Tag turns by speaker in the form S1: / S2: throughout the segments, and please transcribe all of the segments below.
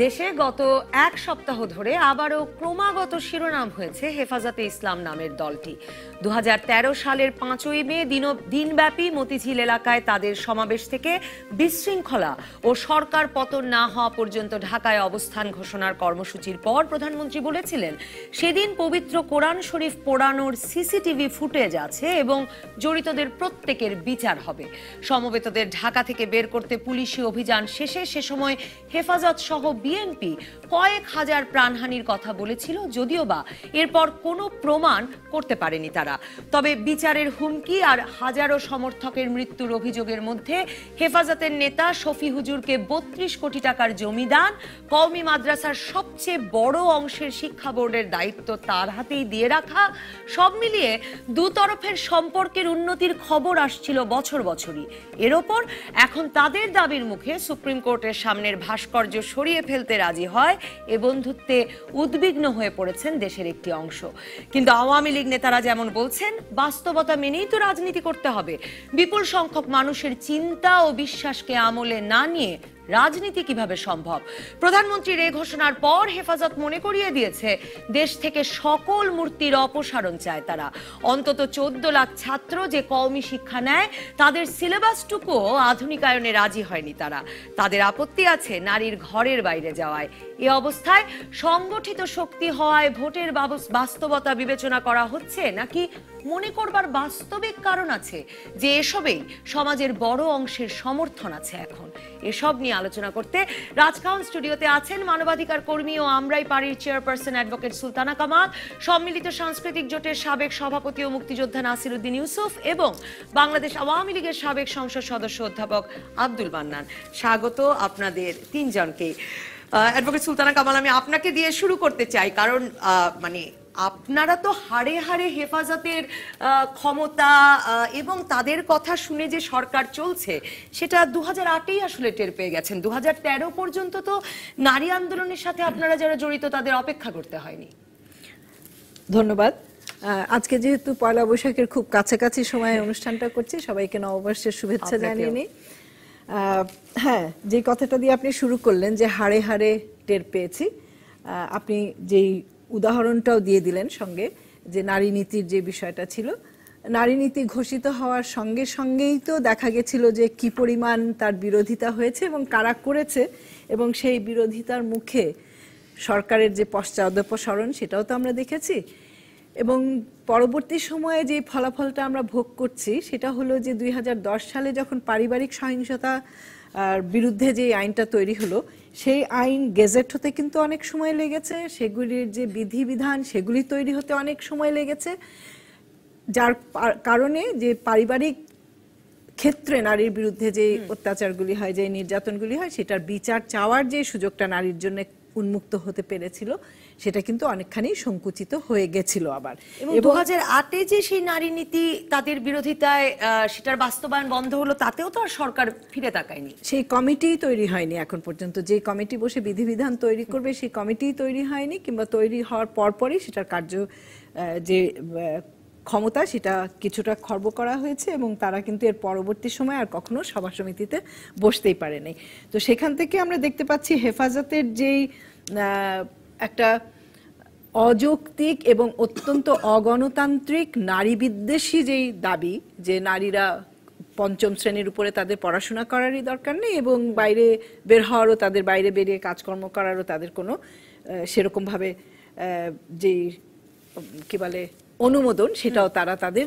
S1: দেশে গত এক সপ্তাহ ধরে আবারও ক্রমাগত শিরোনাম হয়েছে হেফাজতে ইসলাম নামের দলটি। 2013 সালের 5ই মে দিনব্যাপী মতিঝিল এলাকায় তাদের সমাবেশ থেকে বিশৃঙ্খলা ও সরকার পতন না হওয়া পর্যন্ত ঢাকায় অবস্থান ঘোষণার কর্মসূচির পর প্রধানমন্ত্রী বলেছিলেন, সেদিন পবিত্র কোরআন শরীফ পোড়ানোর সিসিটিভি ফুটেজ আছে এবং জড়িতদের প্রত্যেকের বিচার হবে। সমবেতদের ঢাকা থেকে বের করতে পুলিশি অভিযান শেষে সে সময় হেফাজত সহ বিএনপি কয়েক হাজার প্রাণহানির কথা বলেছিল, যদিও বা এরপর কোনো প্রমাণ করতে পারেনি তারা। তবে বিচারের হুমকি আর হাজারো সমর্থকের মৃত্যুর অভিযোগের মধ্যে হেফাজতের নেতা শফি হুজুরকে 32 কোটি টাকার জমিদান, কওমি মাদ্রাসার সবচেয়ে বড় অংশের শিক্ষা বোর্ডের দায়িত্ব তার হাতেই দিয়ে রাখা, সব মিলিয়ে দুতরফের সম্পর্কের উন্নতির খবর আসছিল বছর বছরই। এর ওপর এখন তাদের দাবির মুখে সুপ্রিম কোর্টের সামনের ভাস্কর্য সরিয়ে ফেলতে রাজি হয় এ বন্ধুত্বে উদ্বিগ্ন হয়ে পড়েছেন দেশের একটি অংশ। কিন্তু আওয়ামী লীগ নেতারা যেমন বলছেন, বাস্তবতা মেনেই তো রাজনীতি করতে হবে। বিপুল সংখ্যক মানুষের চিন্তা ও বিশ্বাসকে আমলে না নিয়ে রাজনীতি কিভাবে সম্ভব? প্রধানমন্ত্রীর এই ঘোষণার পর হেফাজত মনে করিয়ে দিয়েছে, দেশ থেকে সকল মূর্তির অপসারণ চায় তারা। অন্তত 14 লাখ ছাত্র যে কওমি শিক্ষা নেয়, তাদের সিলেবাসটুকুও আধুনিকায়নে রাজি হয়নি তারা। তাদের আপত্তি আছে নারীর ঘরের বাইরে যাওয়ায়। এ অবস্থায় সংগঠিত শক্তি হওয়ায় ভোটের বাস্তবতা বিবেচনা করা হচ্ছে, নাকি মনে করবার বাস্তবিক কারণ আছে যে এসবেই সমাজের বড় অংশের সমর্থন আছে এখন? এসব নিয়ে আলোচনা করতে রাজকাহন স্টুডিওতে আছেন মানবাধিকার কর্মী ও আমরাই পাড়ির চেয়ারপারসন অ্যাডভোকেট সুলতানা কামাল, সম্মিলিত সাংস্কৃতিক জোটের সাবেক সভাপতি ও মুক্তিযোদ্ধা নাসির উদ্দিন ইউসুফ এবং বাংলাদেশ আওয়ামী লীগের সাবেক সংসদ সদস্য অধ্যাপক আব্দুল মান্নান। স্বাগত আপনাদের তিনজনকে। অ্যাডভোকেট সুলতানা কামাল, আমি আপনাকে দিয়ে শুরু করতে চাই, কারণ আপনারা তো হাড়ে হাড়ে হেফাজতের ক্ষমতা এবং তাদের কথা শুনে যে সরকার চলছে সেটা 2008-এই আসলে টের পেয়ে গেছেন। 2013 পর্যন্ত তো নারী আন্দোলনের সাথে আপনারা যারা জড়িত তাদের অপেক্ষা করতে হয়নি।
S2: ধন্যবাদ। আজকে যেহেতু পয়লা বৈশাখের খুব কাছাকাছি সময়ে অনুষ্ঠানটা করছি, সবাইকে নববর্ষের শুভেচ্ছা জানিয়ে নিই। হ্যাঁ, যে কথাটা দিয়ে আপনি শুরু করলেন যে হাড়ে হাড়ে টের পেয়েছি, আপনি যেই উদাহরণটাও দিয়ে দিলেন সঙ্গে, যে নারী নীতির যে বিষয়টা ছিল, নারী নীতি ঘোষিত হওয়ার সঙ্গে সঙ্গেই তো দেখা গেছিল যে কি পরিমাণ তার বিরোধিতা হয়েছে এবং কারা করেছে, এবং সেই বিরোধিতার মুখে সরকারের যে পশ্চাদপসরণ সেটাও তো আমরা দেখেছি। এবং পরবর্তী সময়ে যে ফলাফলটা আমরা ভোগ করছি সেটা হলো যে 2010 সালে যখন পারিবারিক সহিংসতা বিরুদ্ধে যে আইনটা তৈরি হলো, সেই আইন গেজেট হতে কিন্তু অনেক সময় লেগেছে, সেগুলির যে বিধিবিধান সেগুলি তৈরি হতে অনেক সময় লেগেছে, যার কারণে যে পারিবারিক ক্ষেত্রে নারীর বিরুদ্ধে যে অত্যাচারগুলি হয়, যে নির্যাতনগুলি হয়, সেটার বিচার চাওয়ার যে সুযোগটা নারীর জন্য উন্মুক্ত হতে পেরেছিল সেটা কিন্তু অনেকখানি সংকুচিত হয়ে গেছিল আবার।
S1: এবং 2008-এ যে সেই নারী নীতি তাদের বিরোধিতায় সেটার বাস্তবায়ন বন্ধ হলো, তাতেও তো আর সরকার ফিরে তাকায়নি।
S2: সেই কমিটি তৈরি হয়নি এখন পর্যন্ত, যে কমিটি বসে বিধিবিধান তৈরি করবে সেই কমিটি তৈরি হয়নি, কিংবা তৈরি হওয়ার পরপরই সেটার যে ক্ষমতা সেটা কিছুটা খর্ব করা হয়েছে, এবং তারা কিন্তু এর পরবর্তী সময় আর কখনো সভা সমিতিতে বসতেই পারেনি। তো সেখান থেকে আমরা দেখতে পাচ্ছি হেফাজতের যেই একটা অযৌক্তিক এবং অত্যন্ত অগণতান্ত্রিক নারী বিদ্বেষী যেই দাবি, যে নারীরা পঞ্চম শ্রেণীর উপরে তাদের পড়াশোনা করারই দরকার নেই এবং বাইরে বের হওয়ারও, তাদের বাইরে বেরিয়ে কাজকর্ম করারও তাদের কোনো সেরকমভাবে যেই কি বলে অনুমোদন, সেটাও তারা তাদের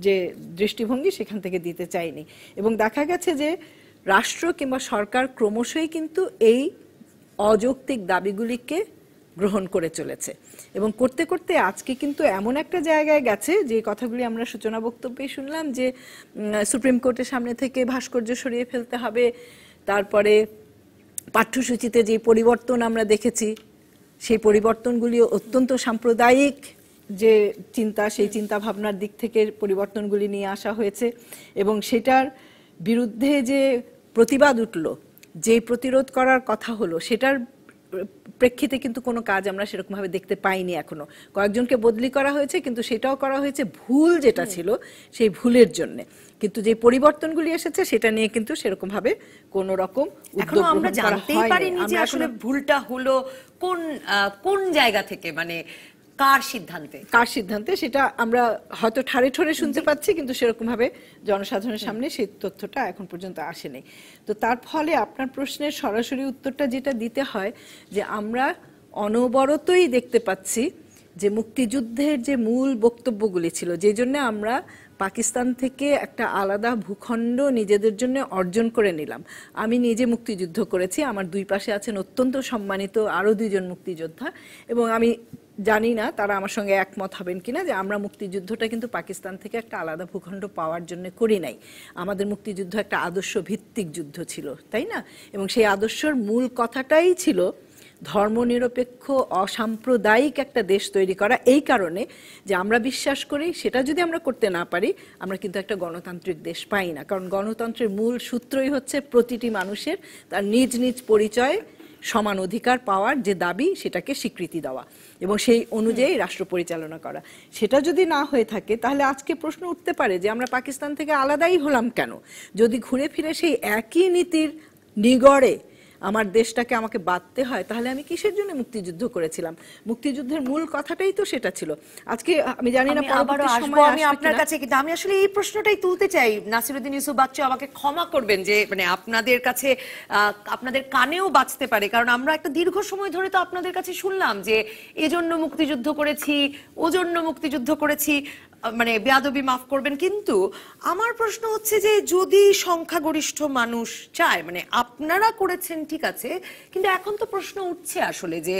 S2: যে দৃষ্টিভঙ্গি সেখান থেকে দিতে চায়নি। এবং দেখা গেছে যে রাষ্ট্র কিংবা সরকার ক্রমশই কিন্তু এই অযৌক্তিক দাবিগুলিকে গ্রহণ করে চলেছে, এবং করতে করতে আজকে কিন্তু এমন একটা জায়গায় গেছে, যে কথাগুলি আমরা সূচনা বক্তব্যে শুনলাম, যে সুপ্রিম কোর্টের সামনে থেকে ভাস্কর্য সরিয়ে ফেলতে হবে, তারপরে পাঠ্যসূচিতে যে পরিবর্তন আমরা দেখেছি সেই পরিবর্তনগুলি অত্যন্ত সাম্প্রদায়িক যে চিন্তা, সেই চিন্তা ভাবনার দিক থেকে পরিবর্তনগুলি নিয়ে আসা হয়েছে, এবং সেটার বিরুদ্ধে যে প্রতিবাদ উঠল, যে প্রতিরোধ করার কথা হলো, সেটার প্রেক্ষিতে কিন্তু কোনো কাজ আমরা সেরকম ভাবে দেখতে পাইনি এখনো। কয়েকজনকে বদলি করা হয়েছে, কিন্তু সেটাও করা হয়েছে ভুল যেটা ছিল সেই ভুলের জন্য। কিন্তু যে পরিবর্তনগুলি এসেছে সেটা নিয়ে কিন্তু সেরকম ভাবে কোনো রকম
S1: এখনো আমরা জানতেই পারিনি যে আসলে ভুলটা হলো কোন জায়গা থেকে, মানে কার সিদ্ধান্তে সেটা আমরা হয়তো ঠাড়ে ঠোরে শুনতে পাচ্ছি, কিন্তু সেরকম ভাবে জনসাধারণের সামনে সেই তথ্যটা এখন পর্যন্ত আসেনি। তো তার ফলে আপনার প্রশ্নের সরাসরি উত্তরটা যেটা দিতে হয় যে আমরা অনবরতই দেখতে পাচ্ছি যে মুক্তিযুদ্ধের যে মূল বক্তব্যগুলি ছিল, যে জন্য আমরা পাকিস্তান থেকে একটা আলাদা ভূখণ্ড নিজেদের জন্য অর্জন করে নিলাম। আমি নিজে মুক্তিযুদ্ধ করেছি, আমার দুই পাশে আছেন অত্যন্ত সম্মানিত আরও দুইজন মুক্তিযোদ্ধা, এবং আমি জানি না তারা আমার সঙ্গে একমত হবেন কিনা যে আমরা মুক্তিযুদ্ধটা কিন্তু পাকিস্তান থেকে একটা আলাদা ভূখণ্ড পাওয়ার জন্য করি নাই। আমাদের মুক্তিযুদ্ধ একটা আদর্শ ভিত্তিক যুদ্ধ ছিল, তাই না? এবং সেই আদর্শের মূল কথাটাই ছিল ধর্মনিরপেক্ষ অসাম্প্রদায়িক একটা দেশ তৈরি করা, এই কারণে যে আমরা বিশ্বাস করি সেটা যদি আমরা করতে না পারি আমরা কিন্তু একটা গণতান্ত্রিক দেশ পাই না। কারণ গণতন্ত্রের মূল সূত্রই হচ্ছে প্রতিটি মানুষের তার নিজ নিজ পরিচয়ে সমান অধিকার পাওয়ার যে দাবি সেটাকে স্বীকৃতি দেওয়া এবং সেই অনুযায়ী রাষ্ট্র পরিচালনা করা। সেটা যদি না হয়ে থাকে তাহলে আজকে প্রশ্ন উঠতে পারে যে আমরা পাকিস্তান থেকে আলাদাই হলাম কেন? যদি ঘুরে ফিরে সেই একই নীতির নিগড়ে আমার দেশটাকে আমাকে বাঁধতে হয়, তাহলে আমি কিসের জন্য মুক্তিযুদ্ধ করেছিলাম? মুক্তিযুদ্ধের মূল কথাটাই তো সেটা ছিল। আজকে আমি জানি না পরবর্তী সময়ে আমি আপনার কাছে, কিন্তু আমি আসলে এই প্রশ্নটাই তুলতে চাই। নাসিরউদ্দিন ইউসুফ বাচ্চু, আমাকে ক্ষমা করবেন যে মানে আপনাদের কাছে আপনাদের কানেও বাজতে পারে, কারণ আমরা একটা দীর্ঘ সময় ধরে তো আপনাদের কাছে শুনলাম যে এজন্য মুক্তিযুদ্ধ করেছি, ওজন্য মুক্তিযুদ্ধ করেছি, মানে বেয়াদবি মাফ করবেন। কিন্তু আমার প্রশ্ন হচ্ছে যে যদি সংখ্যাগরিষ্ঠ মানুষ চায়, মানে আপনারা করেছেন ঠিক আছে, কিন্তু এখন তো প্রশ্ন উঠছে আসলে যে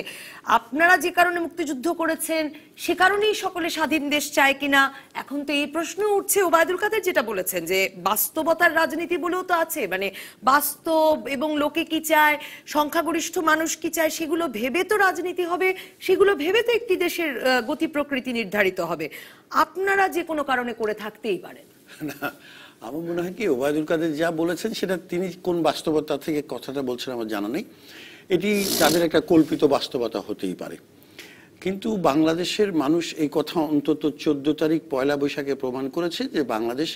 S1: আপনারা যে কারণে মুক্তিযুদ্ধ করেছেন সে কারণেই সকলে স্বাধীন দেশ চায় কিনা। এখন তো এই প্রশ্ন উঠছে, ওবায়দুল কাদের যেটা বলেছেন যে বাস্তবতার রাজনীতি বলেও তো আছে, মানে বাস্তব এবং লোকে কি চায়, সংখ্যাগরিষ্ঠ মানুষ কি চায়, সেগুলো ভেবে তো রাজনীতি হবে, সেগুলো ভেবে তো একটি দেশের গতি প্রকৃতি নির্ধারিত হবে। আপনারা যে কোনো কারণে করে থাকতেই পারেন
S3: না, আমার মনে হয় কি ওবায়দুল কাদের যা বলেছেন সেটা তিনি কোন বাস্তবতা থেকে কথাটা বলছেন আমার জানা নেই। এটি তাদের একটা কল্পিত বাস্তবতা হতেই পারে, কিন্তু বাংলাদেশের মানুষ এই কথা অন্তত 14 তারিখ পয়লা বৈশাখে প্রমাণ করেছে যে বাংলাদেশ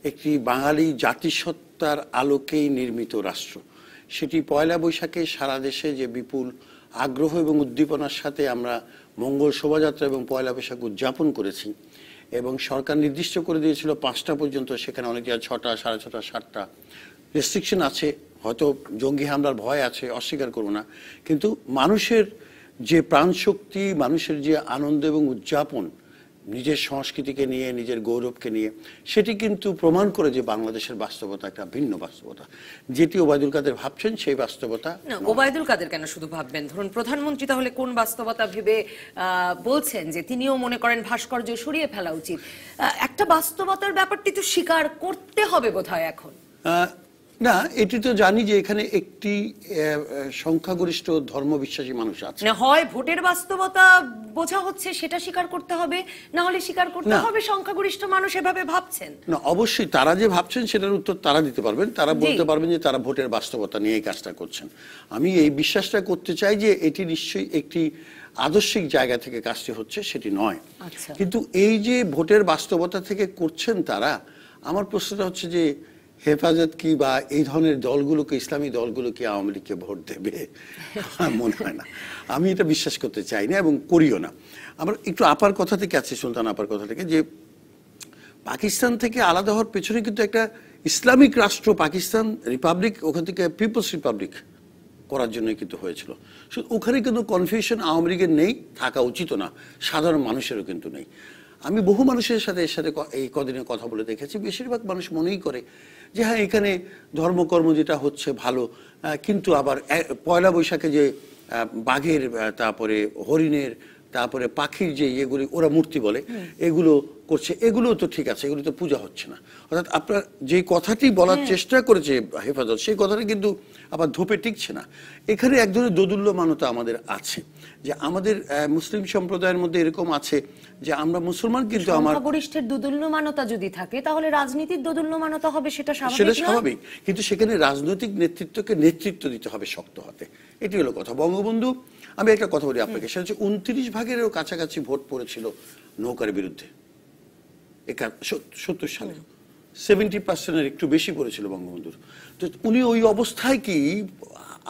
S3: একটি বাঙালি জাতিসত্তার আলোকেই নির্মিত রাষ্ট্র। সেটি পয়লা বৈশাখে সারা দেশে যে বিপুল আগ্রহ এবং উদ্দীপনার সাথে আমরা মঙ্গল শোভাযাত্রা এবং পয়লা বৈশাখ উদযাপন করেছি, এবং সরকার নির্দিষ্ট করে দিয়েছিল 5টা পর্যন্ত, সেখানে অনেক জায়গায় 6টা, 6:30, 7টা রেস্ট্রিকশন আছে, হয়তো জঙ্গি হামলার ভয় আছে, অস্বীকার করব না, কিন্তু মানুষের যে প্রাণশক্তি, মানুষের যে আনন্দ এবং উদযাপন নিজের সংস্কৃতিকে নিয়ে, নিজের গৌরবকে নিয়ে, সেটি কিন্তু প্রমাণ করে যে বাংলাদেশের বাস্তবতা একটা ভিন্ন বাস্তবতা। যেটি ওবায়দুল কাদের ভাবছেন সেই বাস্তবতা
S1: না। ওবায়দুল কাদের কেন শুধু ভাববেন? ধরুন প্রধানমন্ত্রী তাহলে কোন বাস্তবতা ভেবে বলছেন যে তিনিও মনে করেন ভাস্কর্য সরিয়ে ফেলা উচিত? একটা বাস্তবতার ব্যাপারটি তো স্বীকার করতে হবে বোধহয় এখন।
S3: না, এটি তো জানি যে এখানে একটি সংখ্যাগরিষ্ঠ ধর্মবিশ্বাসী মানুষ আছে।
S1: হয় ভোটের বাস্তবতা বোঝা হচ্ছে সেটা স্বীকার করতে হবে, না হলে স্বীকার করতে হবে সংখ্যাগরিষ্ঠ মানুষ এভাবে ভাবছেন।
S3: না, অবশ্যই তারা যে ভাবছেন সেটার উত্তর তারা দিতে পারবেন, তারা বলতে পারবেন যে তারা ভোটের বাস্তবতা নিয়ে এই কাজটা করছেন। আমি এই বিশ্বাসটা করতে চাই যে এটি নিশ্চয়ই একটি আদর্শিক জায়গা থেকে কাজটি হচ্ছে, সেটি নয়। কিন্তু এই যে ভোটের বাস্তবতা থেকে করছেন তারা, আমার প্রশ্নটা হচ্ছে যে হেফাজত কি বা এই ধরনের দলগুলোকে, ইসলামী দলগুলোকে আওয়ামী লীগকে ভোট দেবে? মনে হয় না, আমি এটা বিশ্বাস করতে চাই না এবং করিও না। আমার একটু আপার কথা থেকে আছে, সুলতান আপার কথা থেকে, যে পাকিস্তান থেকে আলাদা হওয়ার পেছনে কিন্তু একটা ইসলামিক রাষ্ট্র পাকিস্তান রিপাবলিক, ওখান থেকে পিপলস রিপাবলিক করার জন্য কিন্তু হয়েছিল। ওখানে কিন্তু কনফিউশন আওয়ামী লীগের নেই, থাকা উচিত না, সাধারণ মানুষেরও কিন্তু নেই। আমি বহু মানুষের সাথে এর সাথে এই কদিনে কথা বলে দেখেছি, বেশিরভাগ মানুষ মনেই করে যে হ্যাঁ এখানে ধর্মকর্ম যেটা হচ্ছে ভালো, কিন্তু আবার পয়লা বৈশাখে যে বাঘের, তারপরে হরিণের, তারপরে পাখির যে ইয়েগুলি ওরা মূর্তি বলে, এগুলো করছে, এগুলো তো ঠিক আছে, এগুলো তো পূজা হচ্ছে না। অর্থাৎ আপনার যে কথাটি বলার চেষ্টা করেছে হেফাজত, সেই কথাটা কিন্তু আবার ধোপে টিকছে না। এখানে এক ধরনের দোদুল্যমানতা আমাদের আছে, যে আমাদের মুসলিম সম্প্রদায়ের মধ্যে এরকম আছে যে আমরা মুসলমান, কিন্তু আমার
S1: সংখ্যাগরিষ্ঠের দোদুল্যমানতা যদি থাকে তাহলে রাজনীতির দোদুল্যমানতা হবে, সেটা
S3: সেটা
S1: স্বাভাবিক না?
S3: স্বাভাবিক, কিন্তু সেখানে রাজনৈতিক নেতৃত্বকে নেতৃত্ব দিতে হবে শক্ত হাতে, এটি হলো কথা। বঙ্গবন্ধু, আমি একটা কথা বলি আপনাকে, সেটা হচ্ছে 29 ভাগেরও কাছাকাছি ভোট পড়েছিল নৌকার বিরুদ্ধে 70 সালে, 70% একটু বেশি পড়েছিল বঙ্গবন্ধুর। তো উনি ওই অবস্থায় কি,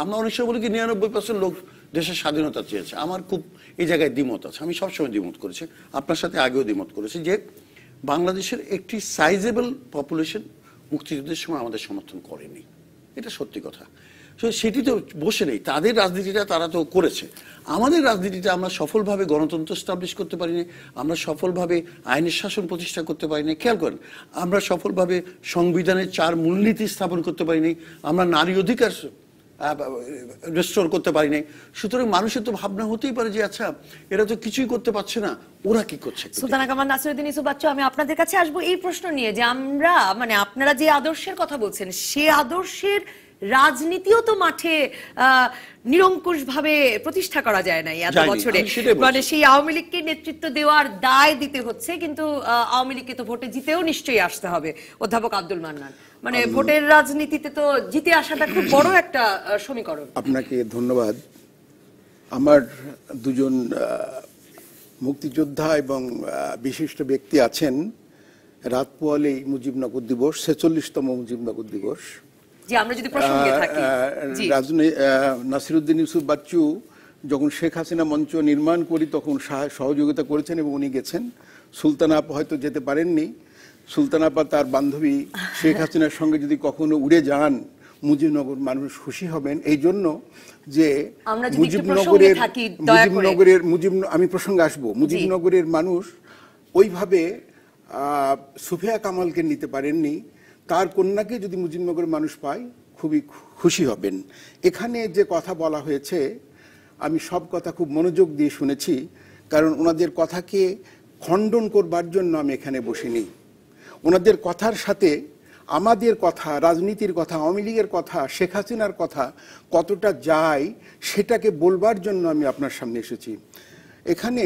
S3: আমরা অনেক সময় বলি কি 99% লোক দেশের স্বাধীনতা চেয়েছে, আমার খুব এই জায়গায় দ্বিমত আছে, আমি সবসময় দ্বিমত করেছি, আপনার সাথে আগেও দ্বিমত করেছি, যে বাংলাদেশের একটি সাইজেবল পপুলেশন মুক্তিযুদ্ধের সময় আমাদের সমর্থন করেনি, এটা সত্যি কথা। সেটি তো বসে নেই, তাদের রাজনীতিটা তারা তো করেছে, আমাদের রাজনীতিটা আমরা সফলভাবে গণতন্ত্র স্টাবলিশ করতে পারিনি, আমরা সফলভাবে আইনের শাসন প্রতিষ্ঠা করতে পারিনি। খেয়াল করেন, আমরা সফলভাবে সংবিধানের 4 মূলনীতি স্থাপন করতে পারিনি, আমরা নারী অধিকার রেস্টোর করতে পারিনি। সুতরাং মানুষের তো ভাবনা হতেই পারে যে আচ্ছা, এরা তো কিছুই করতে পারছে না, ওরা কি করছে।
S1: সুলতানা কামাল, নাসিরউদ্দিন ইউসুফ বাচ্চু, আমি আপনাদের কাছে আসবো এই প্রশ্ন নিয়ে, যে আমরা আপনারা যে আদর্শের কথা বলছেন, সে আদর্শের রাজনীতিও তো মাঠে নিরঙ্কুশ ভাবে প্রতিষ্ঠা করা যায় না এত বছরে। সেই আওয়ামী লীগকে নেতৃত্ব দেওয়ার দায় দিতে হচ্ছে, কিন্তু আওয়ামী লীগকে তো ভোটে জিতেও নিশ্চয়ই আসতে হবে। অধ্যাপক আব্দুল মান্নান, ভোটের রাজনীতিতে তো জিতে আসাটা খুব বড় একটা সমীকরণ।
S4: আপনাকে ধন্যবাদ। আমার দুজন মুক্তিযোদ্ধা এবং বিশিষ্ট ব্যক্তি আছেন। রাত পোয়ালেই মুজিবনগর দিবস, 46তম মুজিবনগর দিবস।
S1: আমরা যদি প্রসঙ্গে থাকি,
S4: নাসিরউদ্দিন ইউসুফ বাচ্চু যখন শেখ হাসিনা মঞ্চ নির্মাণ করি তখন সহযোগিতা করেছেন এবং উনি গেছেন। সুলতানা আপা হয়তো যেতে পারেননি। সুলতানা আপা তার বান্ধবী শেখ হাসিনার সঙ্গে যদি কখনো উড়ে যান, মুজিবনগর মানুষ খুশি হবেন, এই জন্য যে আমি প্রসঙ্গে আসবো, মুজিবনগরের মানুষ ওইভাবে সুফিয়া কামালকে নিতে পারেননি। তার কন্যাকে যদি মুজিবনগরের মানুষ পায় খুবই খুশি হবেন। এখানে যে কথা বলা হয়েছে, আমি সব কথা খুব মনোযোগ দিয়ে শুনেছি, কারণ ওনাদের কথাকে খণ্ডন করবার জন্য আমি এখানে বসিনি। ওনাদের কথার সাথে আমাদের কথা, রাজনীতির কথা, আওয়ামী লীগের কথা, শেখ হাসিনার কথা কতটা যায় সেটাকে বলবার জন্য আমি আপনার সামনে এসেছি। এখানে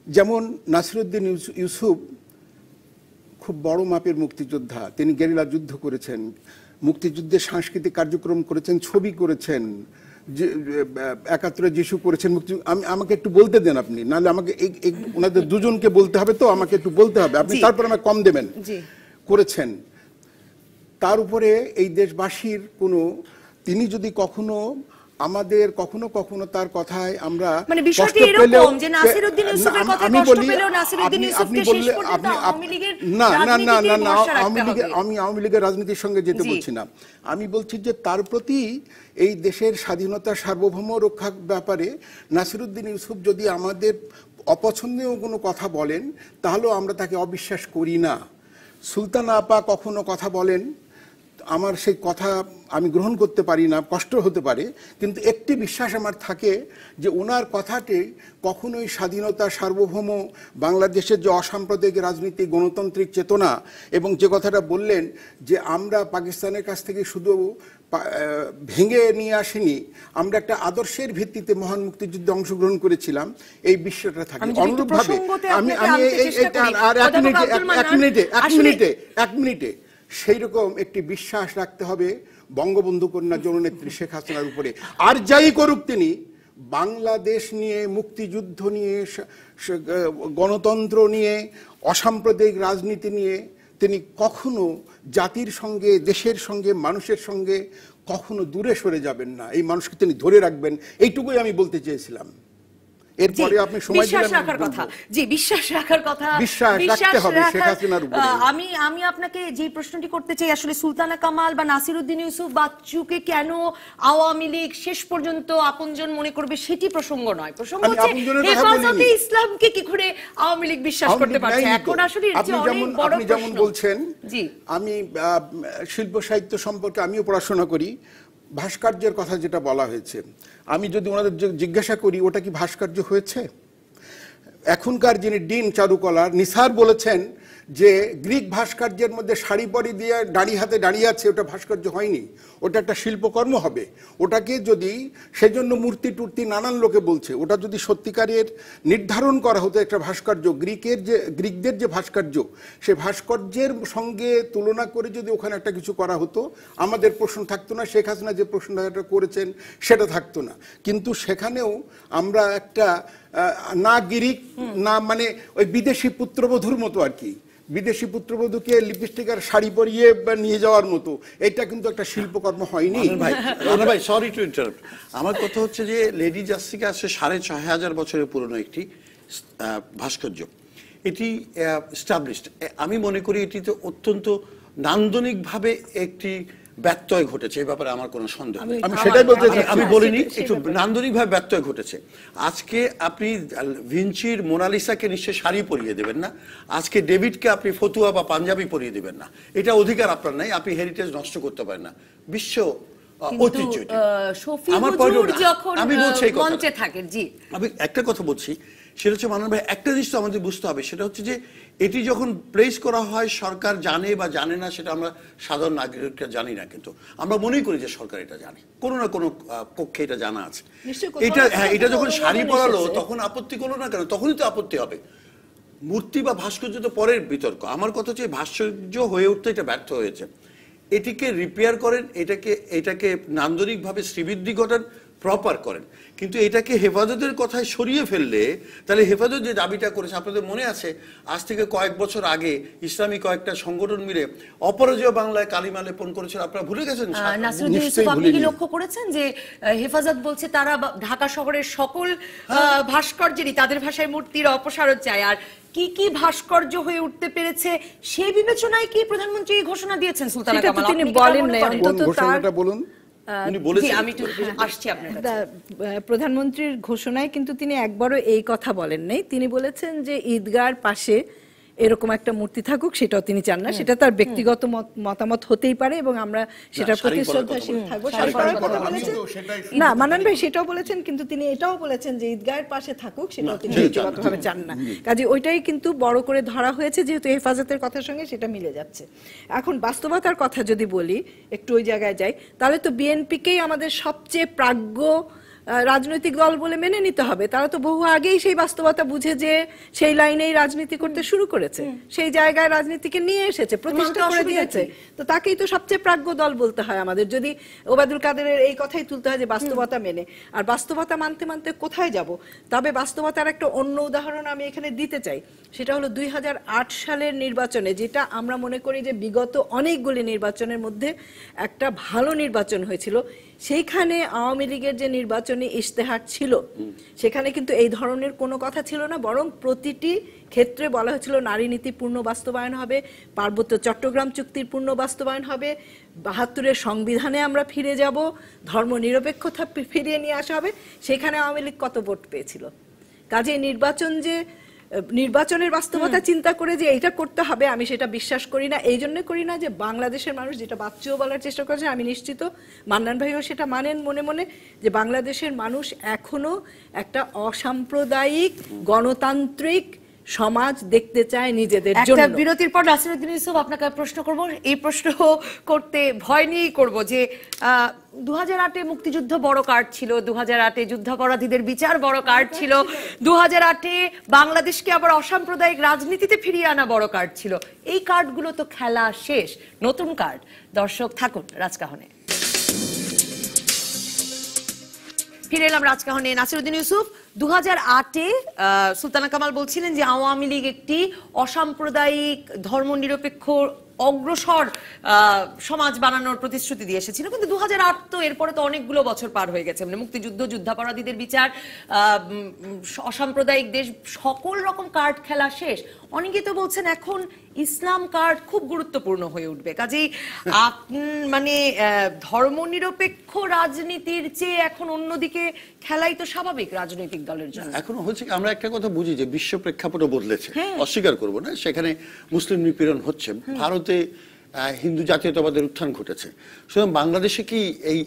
S4: যেমন নাসিরউদ্দিন ইউসুফ খুব বড় মাপের মুক্তিযোদ্ধা, তিনি গেরিলা যুদ্ধ করেছেন, মুক্তিযুদ্ধের সাংস্কৃতিক কার্যক্রম করেছেন, ছবি করেছেন, 71 যিশু করেছেন। আমাকে একটু বলতে দেন আপনি, নাহলে আমাকে ওনাদের দুজনকে বলতে হবে, তো আমাকে একটু বলতে হবে, আপনি তারপর আমাকে কম দেবেন। করেছেন। তার উপরে এই দেশবাসীর তিনি যদি কখনো আমাদের কখনো কখনো তার কথায় আমরা
S1: বিষয়টি এরকম যে নাসিরউদ্দিন ইউসুফের কথায় কষ্ট পেলেও নাসিরউদ্দিন ইউসুফকে শেষ পর্যন্ত আওয়ামী লীগের
S4: আমি আওয়ামী লীগের রাজনীতির সঙ্গে যেতে বলছি না। আমি বলছি যে তার প্রতি এই দেশের স্বাধীনতা সার্বভৌম রক্ষার ব্যাপারে নাসিরউদ্দিন ইউসুফ যদি আমাদের অপছন্দনীয় কোনো কথা বলেন, তাহলেও আমরা তাকে অবিশ্বাস করি না। সুলতানা আপা কখনো কথা বলেন, আমার সেই কথা আমি গ্রহণ করতে পারি না, কষ্ট হতে পারে, কিন্তু একটি বিশ্বাস আমার থাকে যে ওনার কথাটি কখনোই স্বাধীনতা সার্বভৌম বাংলাদেশের যে অসাম্প্রদায়িক রাজনীতি, গণতান্ত্রিক চেতনা, এবং যে কথাটা বললেন যে আমরা পাকিস্তানের কাছ থেকে শুধু ভেঙে নিয়ে আসিনি, আমরা একটা আদর্শের ভিত্তিতে মহান মুক্তিযুদ্ধে অংশগ্রহণ করেছিলাম, এই বিষয়টা থাকে। অনুরূপভাবে এক মিনিটে সেই রকম একটি বিশ্বাস রাখতে হবে বঙ্গবন্ধু কন্যা জননেত্রী শেখ হাসিনার উপরে। আর যাই করুক তিনি, বাংলাদেশ নিয়ে, মুক্তিযুদ্ধ নিয়ে, গণতন্ত্র নিয়ে, অসাম্প্রদায়িক রাজনীতি নিয়ে তিনি কখনো জাতির সঙ্গে, দেশের সঙ্গে, মানুষের সঙ্গে কখনো দূরে সরে যাবেন না। এই মানুষকে তিনি ধরে রাখবেন, এইটুকুই আমি বলতে চেয়েছিলাম। এরপরে আপনি সময় দিলেন,
S1: বিশ্বাস রাখার কথা, জি বিশ্বাস রাখার কথা,
S4: বিশ্বাস রাখতে হবে শেখ হাসিনার উপরে।
S1: আমি আপনাকে যে প্রশ্নটি করতে চাই, আসলে সুলতানা কামাল বা নাসিরউদ্দিন ইউসুফ বাচ্চুকে কেন আওয়ামী লীগ শেষ পর্যন্ত আপনজন মনে করবে সেটি প্রসঙ্গ নয়। প্রসঙ্গ হচ্ছে হেফাজতে ইসলামকে কি করে আওয়ামী লীগ বিশ্বাস করতে পারছে। এখন আসলে
S4: আপনি যেমন বলছেন, আমি শিল্প সাহিত্য সম্পর্কে আমিও পড়াশোনা করি, ভাস্কর্যের কথা যেটা বলা হয়েছে, আমি যদি ওনাদের জিজ্ঞাসা করি ওটা কি ভাস্কর্য হয়েছে, এখনকার যিনি ডিন চারুকলার নিসার বলেছেন যে গ্রিক ভাস্কর্যের মধ্যে শাড়ি পরি দিয়ে দাঁড়ি হাতে দাঁড়িয়ে আছে, ওটা ভাস্কর্য হয়নি, ওটা একটা শিল্পকর্ম হবে। ওটাকে যদি সেজন্য মূর্তি টুর্তি নানান লোকে বলছে, ওটা যদি সত্যিকারের নির্ধারণ করা হতো একটা ভাস্কর্য, গ্রিকদের যে ভাস্কর্য, সে ভাস্কর্যের সঙ্গে তুলনা করে যদি ওখানে একটা কিছু করা হতো, আমাদের প্রশ্ন থাকতো না, শেখ হাসিনা যে প্রশ্নটা করেছেন সেটা থাকতো না। কিন্তু সেখানেও আমরা একটা না গ্রিক না মানে ওই বিদেশি পুত্রবধূর মতো আর কি, বিদেশি পুত্রবধূকে লিপস্টিক আর শাড়ি পরিয়ে নিয়ে যাওয়ার মতো, এটা কিন্তু একটা শিল্পকর্ম হয়নি।
S3: ভাই সরি টু ইন্টারাপ্ট, আমার কথা হচ্ছে যে লেডি জাস্টিকা আছে 6500 বছরের পুরনো একটি ভাস্কর্য, এটি এস্টাবলিশড। আমি মনে করি এটিতে অত্যন্ত নান্দনিকভাবে একটি ব্যত্যয় ঘটেছে, এই ব্যাপারে আমার কোনো সন্দেহ নেই।
S4: আমি সেটাই বলতে চাই,
S3: আমি বলিনি, একটু নান্দনিকভাবে ব্যত্যয় ঘটেছে। আজকে আপনি ভিঞ্চির মোনালিসাকে নিশ্চয়ই শাড়ি পরিয়ে দেবেন না, আজকে ডেভিডকে আপনি ফতুয়া বা পাঞ্জাবি পরিয়ে দেবেন না, এটা অধিকার আপনার নাই, আপনি হেরিটেজ নষ্ট করতে পারেন না, বিশ্ব ঐতিহ্য। আমি বলছি এই কথা, আমি একটা কথা বলছি, সেটা হচ্ছে মানব ভাই একটা জিনিস তো আমাদের বুঝতে হবে, সেটা হচ্ছে যে এটি যখন প্লেস করা হয় সরকার জানে বা জানে না সেটা আমরা সাধারণ নাগরিকরা জানি না, কিন্তু আমরা মনেই করি যে সরকার এটা জানে, কোনো না কোনো পক্ষে এটা জানা আছে। এটা যখন শাড়ি পরালো তখন আপত্তি করলো না কেন? তখনই তো আপত্তি হবে। মূর্তি বা ভাস্কর্য তো পরের বিতর্ক। আমার কথা হচ্ছে ভাস্কর্য হয়ে উঠতে এটা ব্যর্থ হয়েছে, এটিকে রিপেয়ার করেন, এটাকে নান্দনিকভাবে শ্রীবৃদ্ধি ঘটান, প্রপার করেন, কিন্তু এটাকে হেফাজতের কথায় সরিয়ে ফেললে তাহলে হেফাজত যে দাবিটা করেছে, আপনাদের মনে আছে আজ থেকে কয়েক বছর আগে ইসলামী কয়েকটা সংগঠন মিলে অপরাজেয় বাংলায় কালিমা লেপন করেছিল, আপনারা ভুলে গেছেন?
S1: নাসিরুদ্দিন ইউসুফ, আপনি কি লক্ষ্য করেছেন যে হেফাজত বলছে তারা ঢাকা শহরের সকল ভাস্কর্যেরই তাদের ভাষায় মূর্তির অপসারণ চায়, আর কি কি ভাস্কর্য হয়ে উঠতে পেরেছে সেই বিবেচনায় কি প্রধানমন্ত্রী ঘোষণা দিয়েছেন? সুলতানা কামাল,
S2: তিনি বলেন না, অন্তত
S4: ঘোষণাটা বলুন।
S2: প্রধানমন্ত্রীর ঘোষণায় কিন্তু তিনি একবারও এই কথা বলেন নাই। তিনি বলেছেন যে ঈদগাহর পাশে এরকম একটা মূর্তি থাকুক, সেটাও তিনি চান না, সেটা তার ব্যক্তিগত মতামত হতেই পারে এবং আমরা সেটার প্রতি শ্রদ্ধাশীল থাকবো। না, মান্নান ভাই সেটাও বলেছেন, কিন্তু তিনি এটাও বলেছেন যে ঈদগাহের পাশে থাকুক, সেটাও তিনি ব্যক্তিগতভাবে চান না। কাজে ওইটাই কিন্তু বড় করে ধরা হয়েছে, যেহেতু হেফাজতের কথার সঙ্গে সেটা মিলে যাচ্ছে। এখন বাস্তবতার কথা যদি বলি, একটু ওই জায়গায় যাই, তাহলে তো বিএনপিকেই আমাদের সবচেয়ে প্রাজ্ঞ রাজনৈতিক দল বলে মেনে নিতে হবে। তারা তো বহু আগেই সেই বাস্তবতা বুঝে যে সেই লাইনেই রাজনীতি করতে শুরু করেছে, সেই জায়গায় রাজনীতিকে নিয়ে এসেছে, প্রতিষ্ঠা করে দিয়েছে, তো তাকেই তো সবচেয়ে প্রাজ্ঞ দল বলতে হয় আমাদের। যদি ওবায়দুল কাদেরের এই কথাই তুলতে হয় যে বাস্তবতা মেনে, আর বাস্তবতা মানতে মানতে কোথায় যাব? তবে বাস্তবতার একটা অন্য উদাহরণ আমি এখানে দিতে চাই, সেটা হলো 2008 সালের নির্বাচনে, যেটা আমরা মনে করি যে বিগত অনেকগুলি নির্বাচনের মধ্যে একটা ভালো নির্বাচন হয়েছিল। সেইখানে আওয়ামী লীগের যে নির্বাচনী ইশতেহার ছিল, সেখানে কিন্তু এই ধরনের কোনো কথা ছিল না, বরং প্রতিটি ক্ষেত্রে বলা হয়েছিল নারী নীতি পূর্ণ বাস্তবায়ন হবে, পার্বত্য চট্টগ্রাম চুক্তির পূর্ণ বাস্তবায়ন হবে, ৭২-এর সংবিধানে আমরা ফিরে যাব, ধর্ম নিরপেক্ষতা ফিরিয়ে নিয়ে আসা হবে। সেখানে আওয়ামী লীগ কত ভোট পেয়েছিল? কাজে নির্বাচনের বাস্তবতা চিন্তা করে যে এইটা করতে হবে, আমি সেটা বিশ্বাস করি না। এই জন্য করি না যে বাংলাদেশের মানুষ, যেটা বাচ্চুও বলার চেষ্টা করেছে, আমি নিশ্চিত মান্নান ভাইও সেটা মানেন মনে মনে, যে বাংলাদেশের মানুষ এখনো একটা অসাম্প্রদায়িক গণতান্ত্রিক সমাজ দেখতে চায় নিজেদের জন্য।
S1: একটা বিরতির পর নাসিরুদ্দিন ইউসুফ আপনাকে প্রশ্ন করব, এই প্রশ্ন করতে ভয় নিয়েই করব যে 2008-এ মুক্তিযুদ্ধ বড় কার্ড ছিল, 2008-এ যুদ্ধাপরাধীদের বিচার বড় কার্ড ছিল, 2008-এ বাংলাদেশকে আবার অসাম্প্রদায়িক রাজনীতিতে ফিরিয়ে আনা বড় কার্ড ছিল। এই কার্ডগুলো তো খেলা শেষ, নতুন কার্ড। দর্শক থাকুন রাজকাহনে। ফিরে এলাম রাজকাহনে। নাসিরুদ্দিন ইউসুফ, 2008-এ সুলতানা কামাল বলছিলেন যে আওয়ামী লীগ একটি অসাম্প্রদায়িক ধর্মনিরপেক্ষ অগ্রসর সমাজ বানানোর প্রতিশ্রুতি দিয়ে এসেছিল, কিন্তু 2008 তো এরপরে তো অনেকগুলো বছর পার হয়ে গেছে, মানে মুক্তিযুদ্ধ, যুদ্ধাপরাধীদের বিচার, অসাম্প্রদায়িক দেশ, সকল রকম কার্ড খেলা শেষ। অনেকে তো বলছেন এখন ইসলাম কার্ড খুব গুরুত্বপূর্ণ হয়ে উঠবে। কাজেই মানে ধর্মনিরপেক্ষ রাজনীতির চেয়ে এখন অন্যদিকে খেলাই তো স্বাভাবিক রাজনৈতিক দলের জন্য।
S3: এখন হচ্ছে আমরা একটা কথা বুঝি যে বিশ্ব প্রেক্ষাপটও বদলেছে, অস্বীকার করব না, সেখানে মুসলিম নিপীড়ন হচ্ছে। ভারতে হিন্দু জাতীয়তাবাদের উত্থান ঘটেছে। সুতরাং বাংলাদেশে কি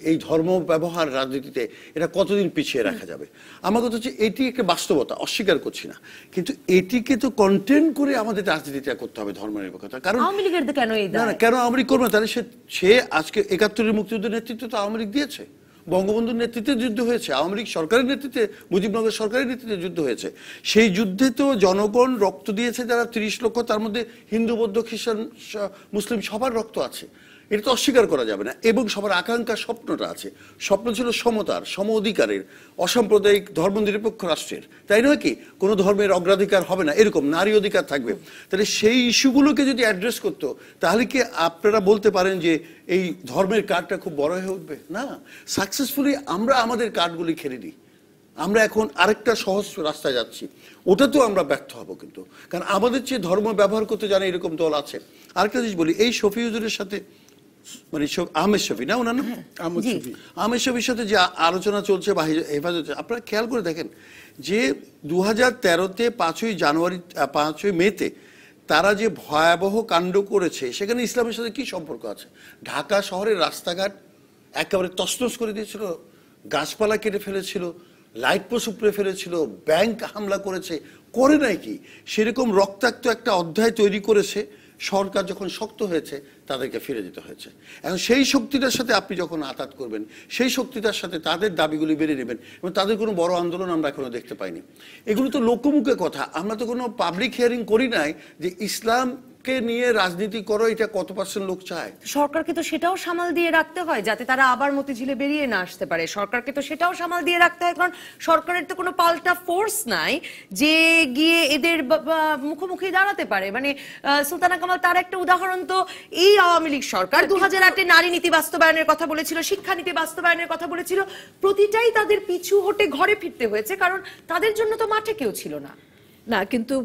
S3: এই ধর্ম ব্যবহার রাজনীতিতে এটা কতদিন পিছিয়ে রাখা যাবে? আমার কথা হচ্ছে এটি একটা বাস্তবতা, অস্বীকার করছি না, কিন্তু এটিকে তো কন্টেন্ট করে আমাদের রাজনীতিটা করতে হবে ধর্মনিরপেক্ষতা। কারণ
S1: আওয়ামী লীগের কেন এই
S3: না, কেন আওয়ামী লীগ করবে না? তাহলে সে আজকে ৭১-এর মুক্তিযুদ্ধের নেতৃত্ব তো আওয়ামী লীগ দিয়েছে, বঙ্গবন্ধুর নেতৃত্বে যুদ্ধ হয়েছে, আওয়ামী লীগ সরকারের নেতৃত্বে, মুজিবনগর সরকারের নেতৃত্বে যুদ্ধ হয়েছে। সেই যুদ্ধে তো জনগণ রক্ত দিয়েছে যারা ৩০ লক্ষ, তার মধ্যে হিন্দু, বৌদ্ধ, খ্রিস্টান, মুসলিম সবার রক্ত আছে, এটা তো অস্বীকার করা যাবে না। এবং সবার আকাঙ্ক্ষা, স্বপ্নটা আছে, স্বপ্ন ছিল সমতার, সম অধিকারের, অসাম্প্রদায়িক ধর্মনিরপেক্ষ রাষ্ট্রের, তাই নয় কি? কোনো ধর্মের অগ্রাধিকার হবে না, এরকম নারী অধিকার থাকবে। তাহলে সেই ইস্যুগুলোকে যদি অ্যাড্রেস করতো, তাহলে কি আপনারা বলতে পারেন যে এই ধর্মের কার্ডটা খুব বড় হয়ে উঠবে? না, সাকসেসফুলি আমরা আমাদের কার্ডগুলি খেলে নিই। আমরা এখন আরেকটা সহজ রাস্তায় যাচ্ছি, ওটাতেও আমরা ব্যর্থ হব কিন্তু, কারণ আমাদের চেয়ে ধর্ম ব্যবহার করতে জানে এরকম দল আছে। আরেকটা জিনিস বলি, এই শফি হুজুরের সাথে, মানে আহমেদ শফি না ওনার নাম, আহমেদ শফির সাথে যে আলোচনা চলছে বা হেফাজত, আপনারা খেয়াল করে দেখেন যে 2013-তে 5ই মেতে তারা যে ভয়াবহ কাণ্ড করেছে, সেখানে ইসলামের সাথে কি সম্পর্ক আছে? ঢাকা শহরের রাস্তাঘাট একেবারে তছনছ করে দিয়েছিল, গাছপালা কেটে ফেলেছিল, লাইট পোস্ট উপড়ে ফেলেছিল, ব্যাংক হামলা করেছে, করে নাই কি? সেরকম রক্তাক্ত একটা অধ্যায় তৈরি করেছে। সরকার যখন শক্ত হয়েছে, তাদেরকে ফিরে যেতে হয়েছে। এখন সেই শক্তিটার সাথে আপনি যখন আঘাত করবেন, সেই শক্তিটার সাথে তাদের দাবিগুলি বেড়ে নেবেন, এবং তাদের কোনো বড় আন্দোলন আমরা এখনো দেখতে পাইনি। এগুলো তো লোকমুখে কথা, আমরা তো কোনো পাবলিক হিয়ারিং করি নাই যে ইসলামকে নিয়ে রাজনীতি করো, এটা কত % লোক চায়।
S1: সরকারকে তো সেটাও সামাল দিয়ে রাখতে হয় যাতে তারা আবার মতিঝিলে বেরিয়ে না আসতে পারে। সরকারকে তো সেটাও সামাল দিয়ে রাখতে হয়, কারণ সরকারের তো কোনো পাল্টা ফোর্স নাই যে গিয়ে এদের মুখোমুখি দাঁড়াতে পারে। মানে সুলতানা কামাল, তার একটা উদাহরণ তো এই আওয়ামী লীগ সরকার 2008-এ নারী নীতি বাস্তবায়নের কথা বলেছিল, শিক্ষানীতি বাস্তবায়নের কথা বলেছিল, প্রতিটাই তাদের পিছু হটে ঘরে ফিরতে হয়েছে, কারণ তাদের জন্য তো মাঠে কেউ ছিল না।
S2: না, কিন্তু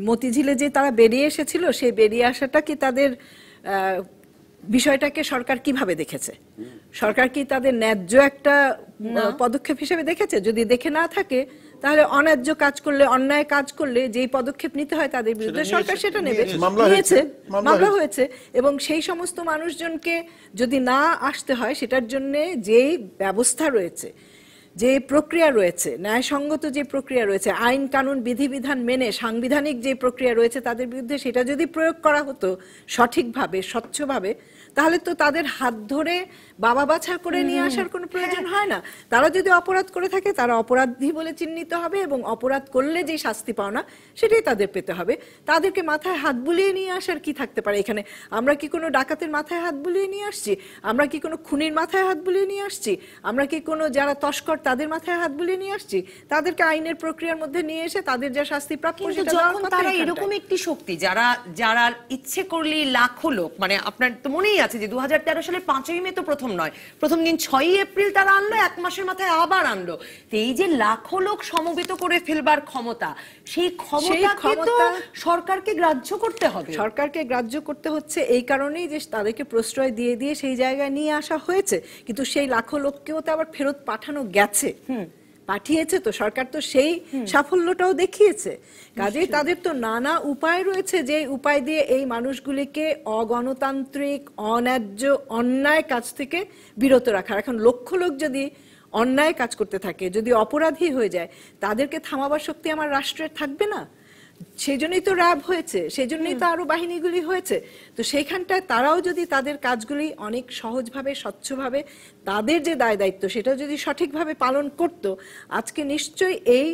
S2: মতিঝিলে যে তারা বেরিয়ে এসেছিল, সেই বেরিয়ে আসাটা কি তাদের বিষয়টাকে সরকার কিভাবে দেখেছে? সরকার কি তাদের ন্যায্য একটা পদক্ষেপ হিসেবে দেখেছে? যদি দেখে না থাকে, তাহলে অন্যায্য কাজ করলে, অন্যায় কাজ করলে যেই পদক্ষেপ নিতে হয় তাদের বিরুদ্ধে সরকার সেটা নেবে। নিয়েছে, মামলা হয়েছে। এবং সেই সমস্ত মানুষজনকে যদি না আসতে হয়, সেটার জন্য যেই ব্যবস্থা রয়েছে, যে প্রক্রিয়া রয়েছে, ন্যায়সঙ্গত যে প্রক্রিয়া রয়েছে, আইন কানুন বিধিবিধান মেনে সাংবিধানিক যে প্রক্রিয়া রয়েছে তাদের বিরুদ্ধে, সেটা যদি প্রয়োগ করা হতো সঠিকভাবে, স্বচ্ছভাবে, তাহলে তো তাদের হাত ধরে বাবা বাছা করে নিয়ে আসার কোনো প্রয়োজন হয় না। তারা যদি অপরাধ করে থাকে, তারা অপরাধী বলে চিহ্নিত হবে, এবং অপরাধ করলে যে শাস্তি পাওনা সেটাই তাদের পেতে হবে। তাদেরকে মাথায় হাত বুলিয়ে নিয়ে আসার কি থাকতে পারে এখানে? আমরা কি কোনো ডাকাতের মাথায় হাত বুলিয়ে নিয়ে আসছি? আমরা কি কোনো খুনির মাথায় হাত বুলিয়ে নিয়ে আসছি? আমরা কি কোনো যারা তস্কর তাদের মাথায় হাত বুলিয়ে নিয়ে আসছি? তাদেরকে আইনের প্রক্রিয়ার মধ্যে নিয়ে এসে তাদের যা শাস্তি প্রাপ্য সেটা দেওয়ার কথা।
S1: তারা এরকম একটি শক্তি, যারা ইচ্ছে করলে লাখো লোক, মানে আপনার তো মনেই আছে যে 2013 সালের 5ই মে তো প্রথম নয়, প্রথম দিন 6ই এপ্রিল তারা আনলো, 1 মাসের মাথায় আবার আনলো। তো এই যে লাখো লোক সমবেত করে ফেলবার ক্ষমতা, সেই ক্ষমতাকে তো সরকারকে গ্রাহ্য করতে হবে।
S2: সরকারকে গ্রাহ্য করতে হচ্ছে এই কারণেই যে তাদেরকে প্রশ্রয় দিয়ে দিয়ে সেই জায়গায় নিয়ে আসা হয়েছে। কিন্তু সেই লাখো লোককেও তো আবার ফেরত পাঠানো গেছে, পাঠিয়েছে তো সরকার, তো সেই সাফল্যটাও দেখিয়েছে। কাজেই তাদের তো নানা উপায় রয়েছে, যে উপায় দিয়ে এই মানুষগুলিকে অগণতান্ত্রিক, অন্যায্য, অন্যায় কাজ থেকে বিরত রাখার। এখন লক্ষ লোক যদি অন্যায় কাজ করতে থাকে, যদি অপরাধী হয়ে যায়, তাদেরকে থামাবার শক্তি আমার রাষ্ট্রের থাকবে না? সেই জন্যই তো র্যাব হয়েছে, সেই জন্যই তো আরো বাহিনীগুলি হয়েছে। তো সেইখানটায় তারাও যদি তাদের কাজগুলি অনেক সহজভাবে, স্বচ্ছভাবে, তাদের যে দায় দায়িত্ব সেটা যদি সঠিকভাবে পালন করত, আজকে নিশ্চয়ই এই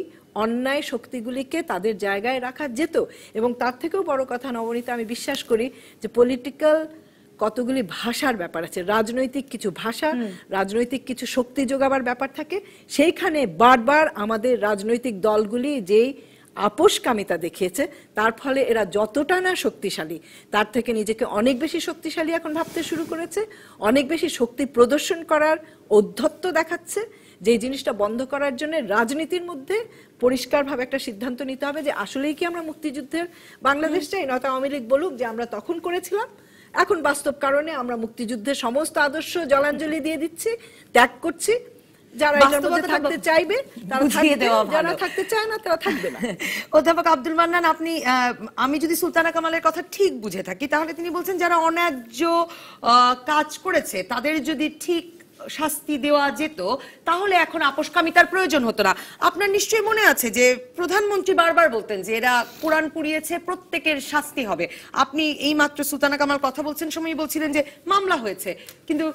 S2: অন্যায় শক্তিগুলিকে তাদের জায়গায় রাখা যেত। এবং তার থেকেও বড় কথা নবনীতা, আমি বিশ্বাস করি যে পলিটিক্যাল কতগুলি ভাষার ব্যাপার আছে, রাজনৈতিক কিছু ভাষা, রাজনৈতিক কিছু শক্তি যোগাবার ব্যাপার থাকে। সেইখানে বারবার আমাদের রাজনৈতিক দলগুলি যেই আপোষকামিতা দেখিয়েছে, তার ফলে এরা যতটা না শক্তিশালী, তার থেকে নিজেকে অনেক বেশি শক্তিশালী এখন ভাবতে শুরু করেছে, অনেক বেশি শক্তি প্রদর্শন করার ঔদ্ধত্য দেখাচ্ছে। যে জিনিসটা বন্ধ করার জন্য রাজনীতির মধ্যে পরিষ্কারভাবে একটা সিদ্ধান্ত নিতে হবে যে আসলেই কি আমরা মুক্তিযুদ্ধের বাংলাদেশ চাই, নয়তো আওয়ামী লীগ বলুক যে আমরা তখন করেছিলাম, এখন বাস্তব কারণে আমরা মুক্তিযুদ্ধের সমস্ত আদর্শ জলাঞ্জলি দিয়ে দিচ্ছি, ত্যাগ করছি, যারা এটার মধ্যে
S1: বাস্তবতা
S2: থাকতে চাইবে তারা
S1: বুঝিয়ে
S2: থাকবে,
S1: দেওয়া
S2: যারা
S1: ভালো।
S2: থাকতে চায় না তারা থাকবে না।
S1: অধ্যাপক আব্দুল মান্নান, আপনি আমি যদি সুলতানা কামালের কথা ঠিক বুঝে থাকি তাহলে তিনি বলছেন যারা অন্যায্য কাজ করেছে তাদের যদি ঠিক শাস্তি দেওয়া যেত তাহলে এখন আপোষকামিতার প্রয়োজন হতো না। আপনার নিশ্চয়ই মনে আছে যে প্রধানমন্ত্রী বারবার বলতেন যে এরা কোরআন পুড়িয়েছে, প্রত্যেকের শাস্তি হবে। আপনি এই মাত্র সুলতানা কামাল কথা বলছেন সময় বলছিলেন যে মামলা হয়েছে, কিন্তু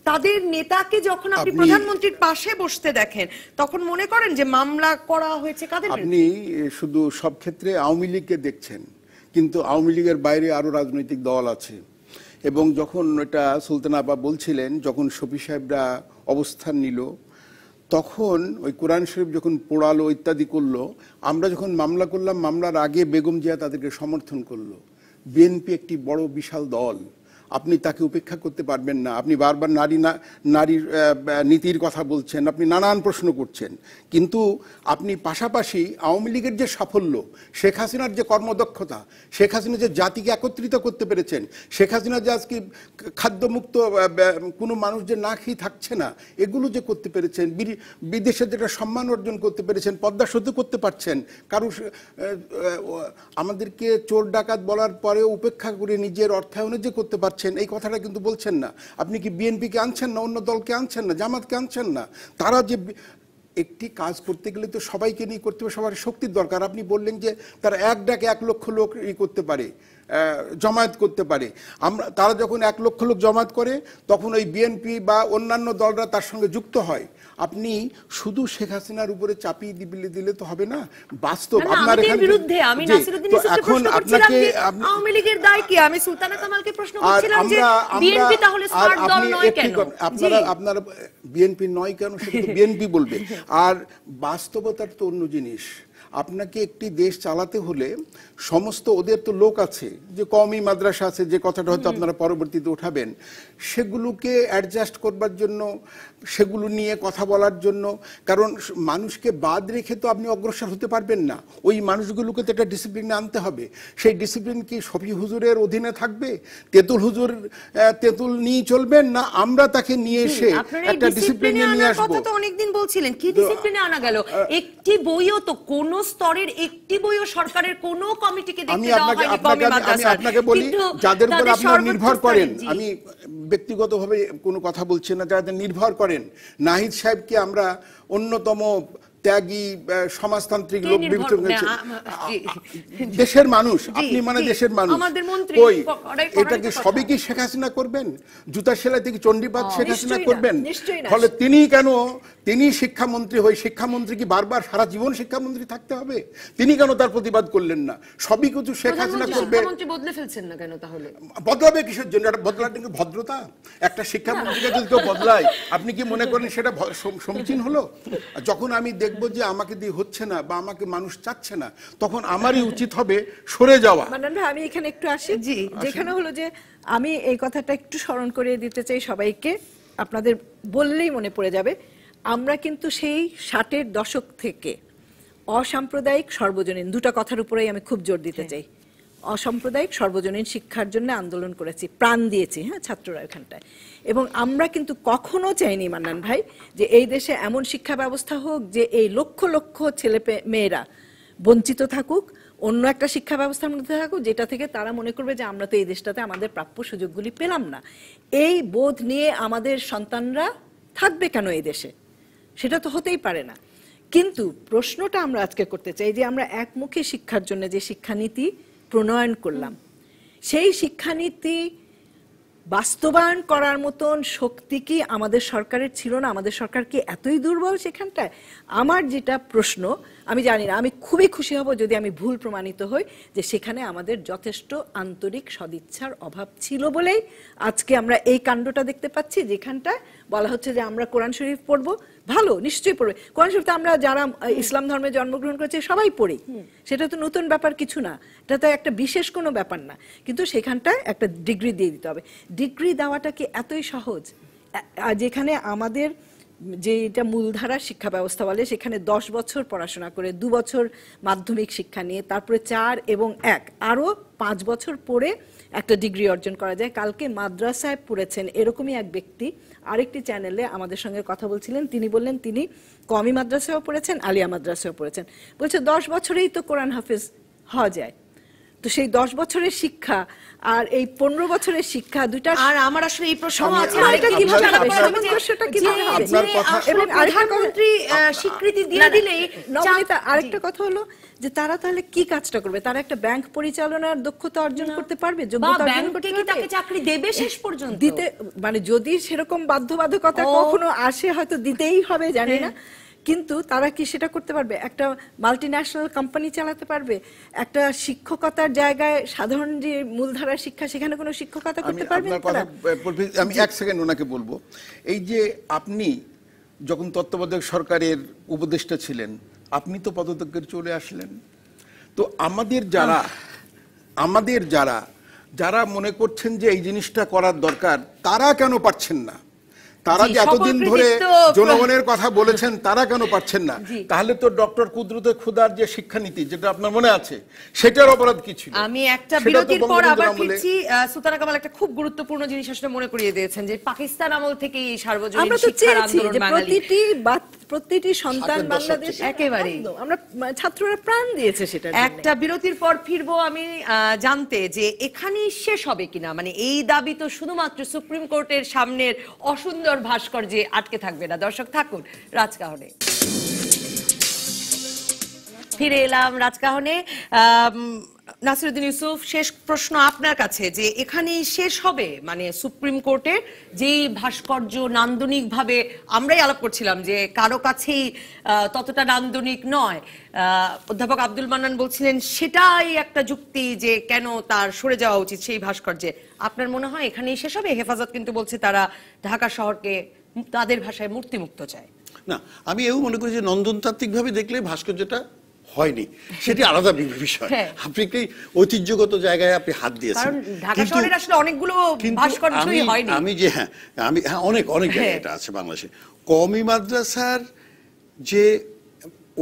S1: তাদের নেতাকে যখন আপনি প্রধানমন্ত্রীর পাশে বসতে দেখেন তখন মনে করেন যে মামলা করা হয়েছে কাদের বিরুদ্ধে?
S4: আপনি শুধু সব ক্ষেত্রে আওয়ামী লীগকে দেখছেন, কিন্তু আওয়ামী লীগের বাইরে আরো রাজনৈতিক দল আছে। এবং যখন এটা সুলতানা আপা বলছিলেন, যখন শফি সাহেবরা অবস্থান নিল, তখন ওই কোরআন শরীফ যখন পোড়ালো ইত্যাদি করলো, আমরা যখন মামলা করলাম, মামলার আগে বেগম জিয়া তাদেরকে সমর্থন করলো। বিএনপি একটি বড় বিশাল দল, আপনি তাকে উপেক্ষা করতে পারবেন না। আপনি বারবার নারীর নীতির কথা বলছেন, আপনি নানান প্রশ্ন করছেন, কিন্তু আপনি পাশাপাশি আওয়ামী লীগের যে সাফল্য, শেখ হাসিনার যে কর্মদক্ষতা, শেখ হাসিনা যে জাতিকে একত্রিত করতে পেরেছেন, শেখ হাসিনা যে আজকে খাদ্যমুক্ত কোনো মানুষ যে না খেয়ে থাকছে না, এগুলো যে করতে পেরেছেন, বিদেশে যেটা সম্মান অর্জন করতে পেরেছেন, পদ্মা সেতু করতে পারছেন, কারো আমাদেরকে চোর ডাকাত বলার পরেও উপেক্ষা করে নিজের অর্থায়নে যে করতে পারছেন, এই কথাটা কিন্তু বলছেন না। আপনি কি বিএনপিকে আনছেন না, অন্য দলকে আনছেন না, জামাতকে আনছেন না? তারা যে একটি কাজ করতে গেলে তো সবাইকে নিয়ে করতে হবে, সবার শক্তির দরকার। আপনি বললেন যে তারা এক ডাকে 1 লক্ষ লোক করতে পারে, জমায়েত করতে পারে। তারা যখন 1 লক্ষ লোক জমায়েত করে তখন ওই বিএনপি বা অন্যান্য দলরা তার সঙ্গে যুক্ত হয়। আপনি শুধু শেখ হাসিনার উপরে চাপিয়ে দিলে তো হবে না। বাস্তব আপনার এখানে
S1: বিরুদ্ধে আমি নাসিরউদ্দিন ইউসুফকে প্রশ্ন করছিলাম যে আওয়ামী লীগের দায় কি, আমি সুলতানা কামালকে প্রশ্ন করছিলাম যে বিএনপি তাহলে স্মার্ট দল নয় কেন?
S4: আপনারা বিএনপি নয় কেন সেটা তো বিএনপি বলবে। আর বাস্তবতার তো অন্য জিনিস। আপনাকে একটি দেশ চালাতে হলে সমস্ত ওদের তো লোক আছে, যে কওমি মাদ্রাসা আছে, যে কথাটা হয়তো আপনারা পরবর্তীতে উঠাবেন, সেগুলোকে অ্যাডজাস্ট করবার জন্য, সেগুলো নিয়ে কথা বলার জন্য। কারণ মানুষকে বাদ রেখে তো আপনি অগ্রসর হতে পারবেন না। ওই মানুষগুলোকে তো একটা ডিসিপ্লিনে আনতে হবে। সেই ডিসিপ্লিন কি শফি হুজুরের অধীনে থাকবে? তেঁতুল হুজুর তেঁতুল নিয়ে চলবেন, না আমরা তাকে নিয়ে এসে একটা ডিসিপ্লিনে নিয়ে আসবো?
S1: কথা তো অনেকদিন বলছিলেন, কি ডিসিপ্লিনে আনা গেল? একটি বইও তো কোন স্তরের একটি বইও সরকারের কোন কমিটিকে দেখতে দেওয়া হয়নি কওমি মাদ্রাসার।
S4: আমি আপনাকে বলি, যাদের উপর আপনারা নির্ভর করেন, আমি ব্যক্তিগতভাবে কোনো কথা বলছি না, যাদের নির্ভর করেন, নাহিদ সাহেবকে আমরা অন্যতম ত্যাগী সমাজতান্ত্রিক লোক দেশের মানুষ, আপনি মানে দেশের মানুষ, ওই এটা কি সবই কি শেখ হাসিনা করবেন? জুতা সেলাই থেকে চণ্ডীপাঠ শেখ হাসিনা করবেন? ফলে তিনি শিক্ষামন্ত্রী হয়ে, শিক্ষামন্ত্রী কি বারবার সারা জীবন শিক্ষামন্ত্রী থাকতে হবে? তিনি কেন তার প্রতিবাদ করলেন না? সবই কিছু শেখ হাসিনা করবে।
S1: বদলে ফেলছেন না কেন তাহলে?
S4: বদলাবে কিসের জন্য? এটা বদলাটা কি ভদ্রতা? একটা শিক্ষামন্ত্রীকে যদি কেউ বদলায়, আপনি কি মনে করেন সেটা সমীচীন হলো? যখন আমি দেখব যে আমাকে দিয়ে হচ্ছে না বা আমাকে মানুষ চাচ্ছে না, তখন আমারই উচিত হবে সরে যাওয়া।
S2: মান্নান ভাই, আমি এখানে একটু আসি, যেখানে হলো যে আমি এই কথাটা একটু স্মরণ করিয়ে দিতে চাই সবাইকে, আপনাদের বললেই মনে পড়ে যাবে। আমরা কিন্তু সেই 60-এর দশক থেকে অসাম্প্রদায়িক সর্বজনীন, দুটো কথার উপরেই আমি খুব জোর দিতে চাই। অসাম্প্রদায়িক সর্বজনীন শিক্ষার জন্য আন্দোলন করেছি, প্রাণ দিয়েছি, হ্যাঁ, ছাত্ররা ওখানটায়। এবং আমরা কিন্তু কখনো চাইনি মান্নান ভাই যে এই দেশে এমন শিক্ষা ব্যবস্থা হোক যে এই লক্ষ লক্ষ ছেলে মেয়েরা বঞ্চিত থাকুক, অন্য একটা শিক্ষা ব্যবস্থার মধ্যে থাকুক যেটা থেকে তারা মনে করবে যে আমরা তো এই দেশটাতে আমাদের প্রাপ্য সুযোগগুলি পেলাম না। এই বোধ নিয়ে আমাদের সন্তানরা থাকবে কেন এই দেশে? সেটা তো হতেই পারে না। কিন্তু প্রশ্নটা আমরা আজকে করতে চাই যে আমরা একমুখী শিক্ষার জন্য যে শিক্ষানীতি প্রণয়ন করলাম, সেই শিক্ষানীতি বাস্তবায়ন করার মতন শক্তি কি আমাদের সরকারের ছিল না? আমাদের সরকার কি এতই দুর্বল সেখানটায়? আমার যেটা প্রশ্ন, আমি জানি না, আমি খুবই খুশি হব যদি আমি ভুল প্রমাণিত হই যে সেখানে আমাদের যথেষ্ট আন্তরিক সদিচ্ছার অভাব ছিল বলেই আজকে আমরা এই কাণ্ডটা দেখতে পাচ্ছি, যেখানটায় বলা হচ্ছে যে আমরা কোরআন শরীফ পড়বো। ভালো, নিশ্চয়ই পড়বে কোরআন শরীফ, তো আমরা যারা ইসলাম ধর্মে জন্মগ্রহণ করেছি সবাই পড়ি, সেটা তো নতুন ব্যাপার কিছু না, এটা তো একটা বিশেষ কোনো ব্যাপার না। কিন্তু সেখানটায় একটা ডিগ্রি দিয়ে দিতে হবে। ডিগ্রি দেওয়াটা কি এতই সহজ? যেখানে আমাদের যেটা মূলধারা শিক্ষা ব্যবস্থা বলে, সেখানে 10 বছর পড়াশোনা করে 2 বছর মাধ্যমিক শিক্ষা নিয়ে তারপরে 4 এবং 1 আরো 5 বছর পড়ে একটা ডিগ্রি অর্জন করা যায়। কালকে মাদ্রাসায় পড়েছেন এরকমই এক ব্যক্তি আরেকটি চ্যানেলে আমাদের সঙ্গে কথা বলছিলেন, তিনি বললেন তিনি কওমি মাদ্রাসায়ও পড়েছেন, আলিয়া মাদ্রাসায়ও পড়েছেন। বলছে 10 বছরেই তো কোরআন হাফেজ হওয়া যায়। তো সেই 10 বছরের শিক্ষা আর এই 15 বছরের শিক্ষা দুইটা,
S1: আর আমার আসলে এই প্রশ্ন আছে
S2: এটা কিভাবে হবে, সামঞ্জস্যটা কিভাবে হবে?
S1: এবং প্রধানমন্ত্রী স্বীকৃতি দিয়ে দিলেই
S2: নবনীতা, আরেকটা কথা হলো যে তারা তাহলে কি কাজটা করবে? তারা একটা ব্যাংক পরিচালনার দক্ষতা অর্জন করতে পারবে, যোগ্যতা অর্জন করতে পারবে?
S1: তাকে চাকরি দেবে শেষ পর্যন্ত
S2: দিতে, মানে যদি সেরকম বাধ্যবাধকতা কখনো আসে হয়তো দিতেই হবে, জানি না, কিন্তু তারা কি সেটা করতে পারবে? একটা মাল্টিন্যাশনাল কোম্পানি চালাতে পারবে? একটা শিক্ষকতার জায়গায় সাধারণ যে মূলধারার শিক্ষা, সেখানে কোনো শিক্ষকতা করতে পারবে?
S4: আমি 1 সেকেন্ড ওনাকে বলবো, এই যে আপনি যখন তত্ত্বাবধায়ক সরকারের উপদেষ্টা ছিলেন, আপনি তো পদত্যাগের চলে আসলেন। তো আমাদের যারা মনে করছেন যে এই জিনিসটা করার দরকার, তারা কেন পারছেন না? তারা যে এতদিন ধরে জনগণের কথা বলেছেন, তারা কেন পারছেন না? তাহলে তো ডক্টর কুদরতে খুদার যে শিক্ষানীতি, যেটা আপনার মনে আছে, সেটার অপরাধ কি ছিল?
S1: আমি একটা বিরতির পর আবার ফিরছি। সুলতানা কামাল একটা খুব গুরুত্বপূর্ণ জিনিস আসলে মনে করিয়ে দিয়েছেন যে পাকিস্তান আমল থেকে এই সার্বজনীন শিক্ষার আন্দোলন,
S2: প্রতিটি সন্তান বাংলাদেশে
S1: একেবারে
S2: আমরা ছাত্ররা প্রাণ দিয়েছে সেটা।
S1: একটা বিরতির পর ফিরবো আমি জানতে যে এখানেই শেষ হবে কিনা, মানে এই দাবি তো শুধুমাত্র সুপ্রিম কোর্টের সামনের অসুন্দর ভাস্কর্যে আটকে থাকবে না। দর্শক থাকুন রাজকাহনে। ফিরে এলাম রাজকাহনে। নাসিরউদ্দিন ইউসুফ, শেষ প্রশ্ন আপনার কাছে, যে এখানেই শেষ হবে মানে সুপ্রিম কোর্টের যেই ভাস্কর্য নান্দনিক ভাবে আমরাই আলাপ করছিলাম যে কারো কাছেই ততটা নান্দনিক নয়, অধ্যাপক আব্দুল মান্নান বলছিলেন সেটাই একটা যুক্তি যে কেন তার সরে যাওয়া উচিত সেই ভাস্কর্যে, আপনার মনে হয় এখানেই শেষ হবে? হেফাজত কিন্তু বলছে তারা ঢাকা শহরকে তাদের ভাষায় মূর্তিমুক্ত চায়।
S3: না, আমি এও মনে করি যে নন্দনতাত্ত্বিক ভাবে দেখলে ভাস্কর্যটা হয়নি, সেটি আলাদা বিষয়। আপনি একটি ঐতিহ্যগত জায়গায় আপনি হাত দিয়েছেন, আমি যে অনেক জায়গায় এটা আছে বাংলাদেশে। কওমি মাদ্রাসার যে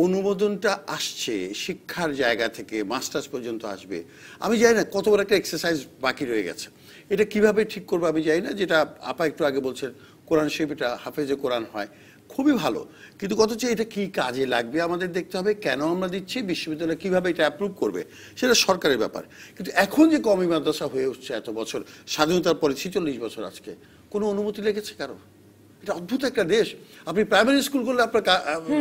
S3: অনুমোদনটা আসছে শিক্ষার জায়গা থেকে মাস্টার্স পর্যন্ত আসবে, আমি জানি না কত বড় একটা এক্সারসাইজ বাকি রয়ে গেছে। এটা কিভাবে ঠিক করবো আমি জানি না। যেটা আপা একটু আগে বলছেন কোরআন শরীফ, এটা হাফেজে কোরআন হয়, খুবই ভালো, কিন্তু কত হচ্ছে এটা কি কাজে লাগবে আমাদের দেখতে হবে, কেন আমরা দিচ্ছি, বিশ্ববিদ্যালয় কিভাবে এটা অ্যাপ্রুভ করবে, সেটা সরকারের ব্যাপার। কিন্তু এখন যে কওমি মাদ্রাসা হয়ে উঠছে এত বছর, স্বাধীনতার পরে 46 বছর আজকে, কোনো অনুমতি লেগেছে কারো? এটা অদ্ভুত একটা দেশ। আপনি প্রাইমারি স্কুল করলে আপনার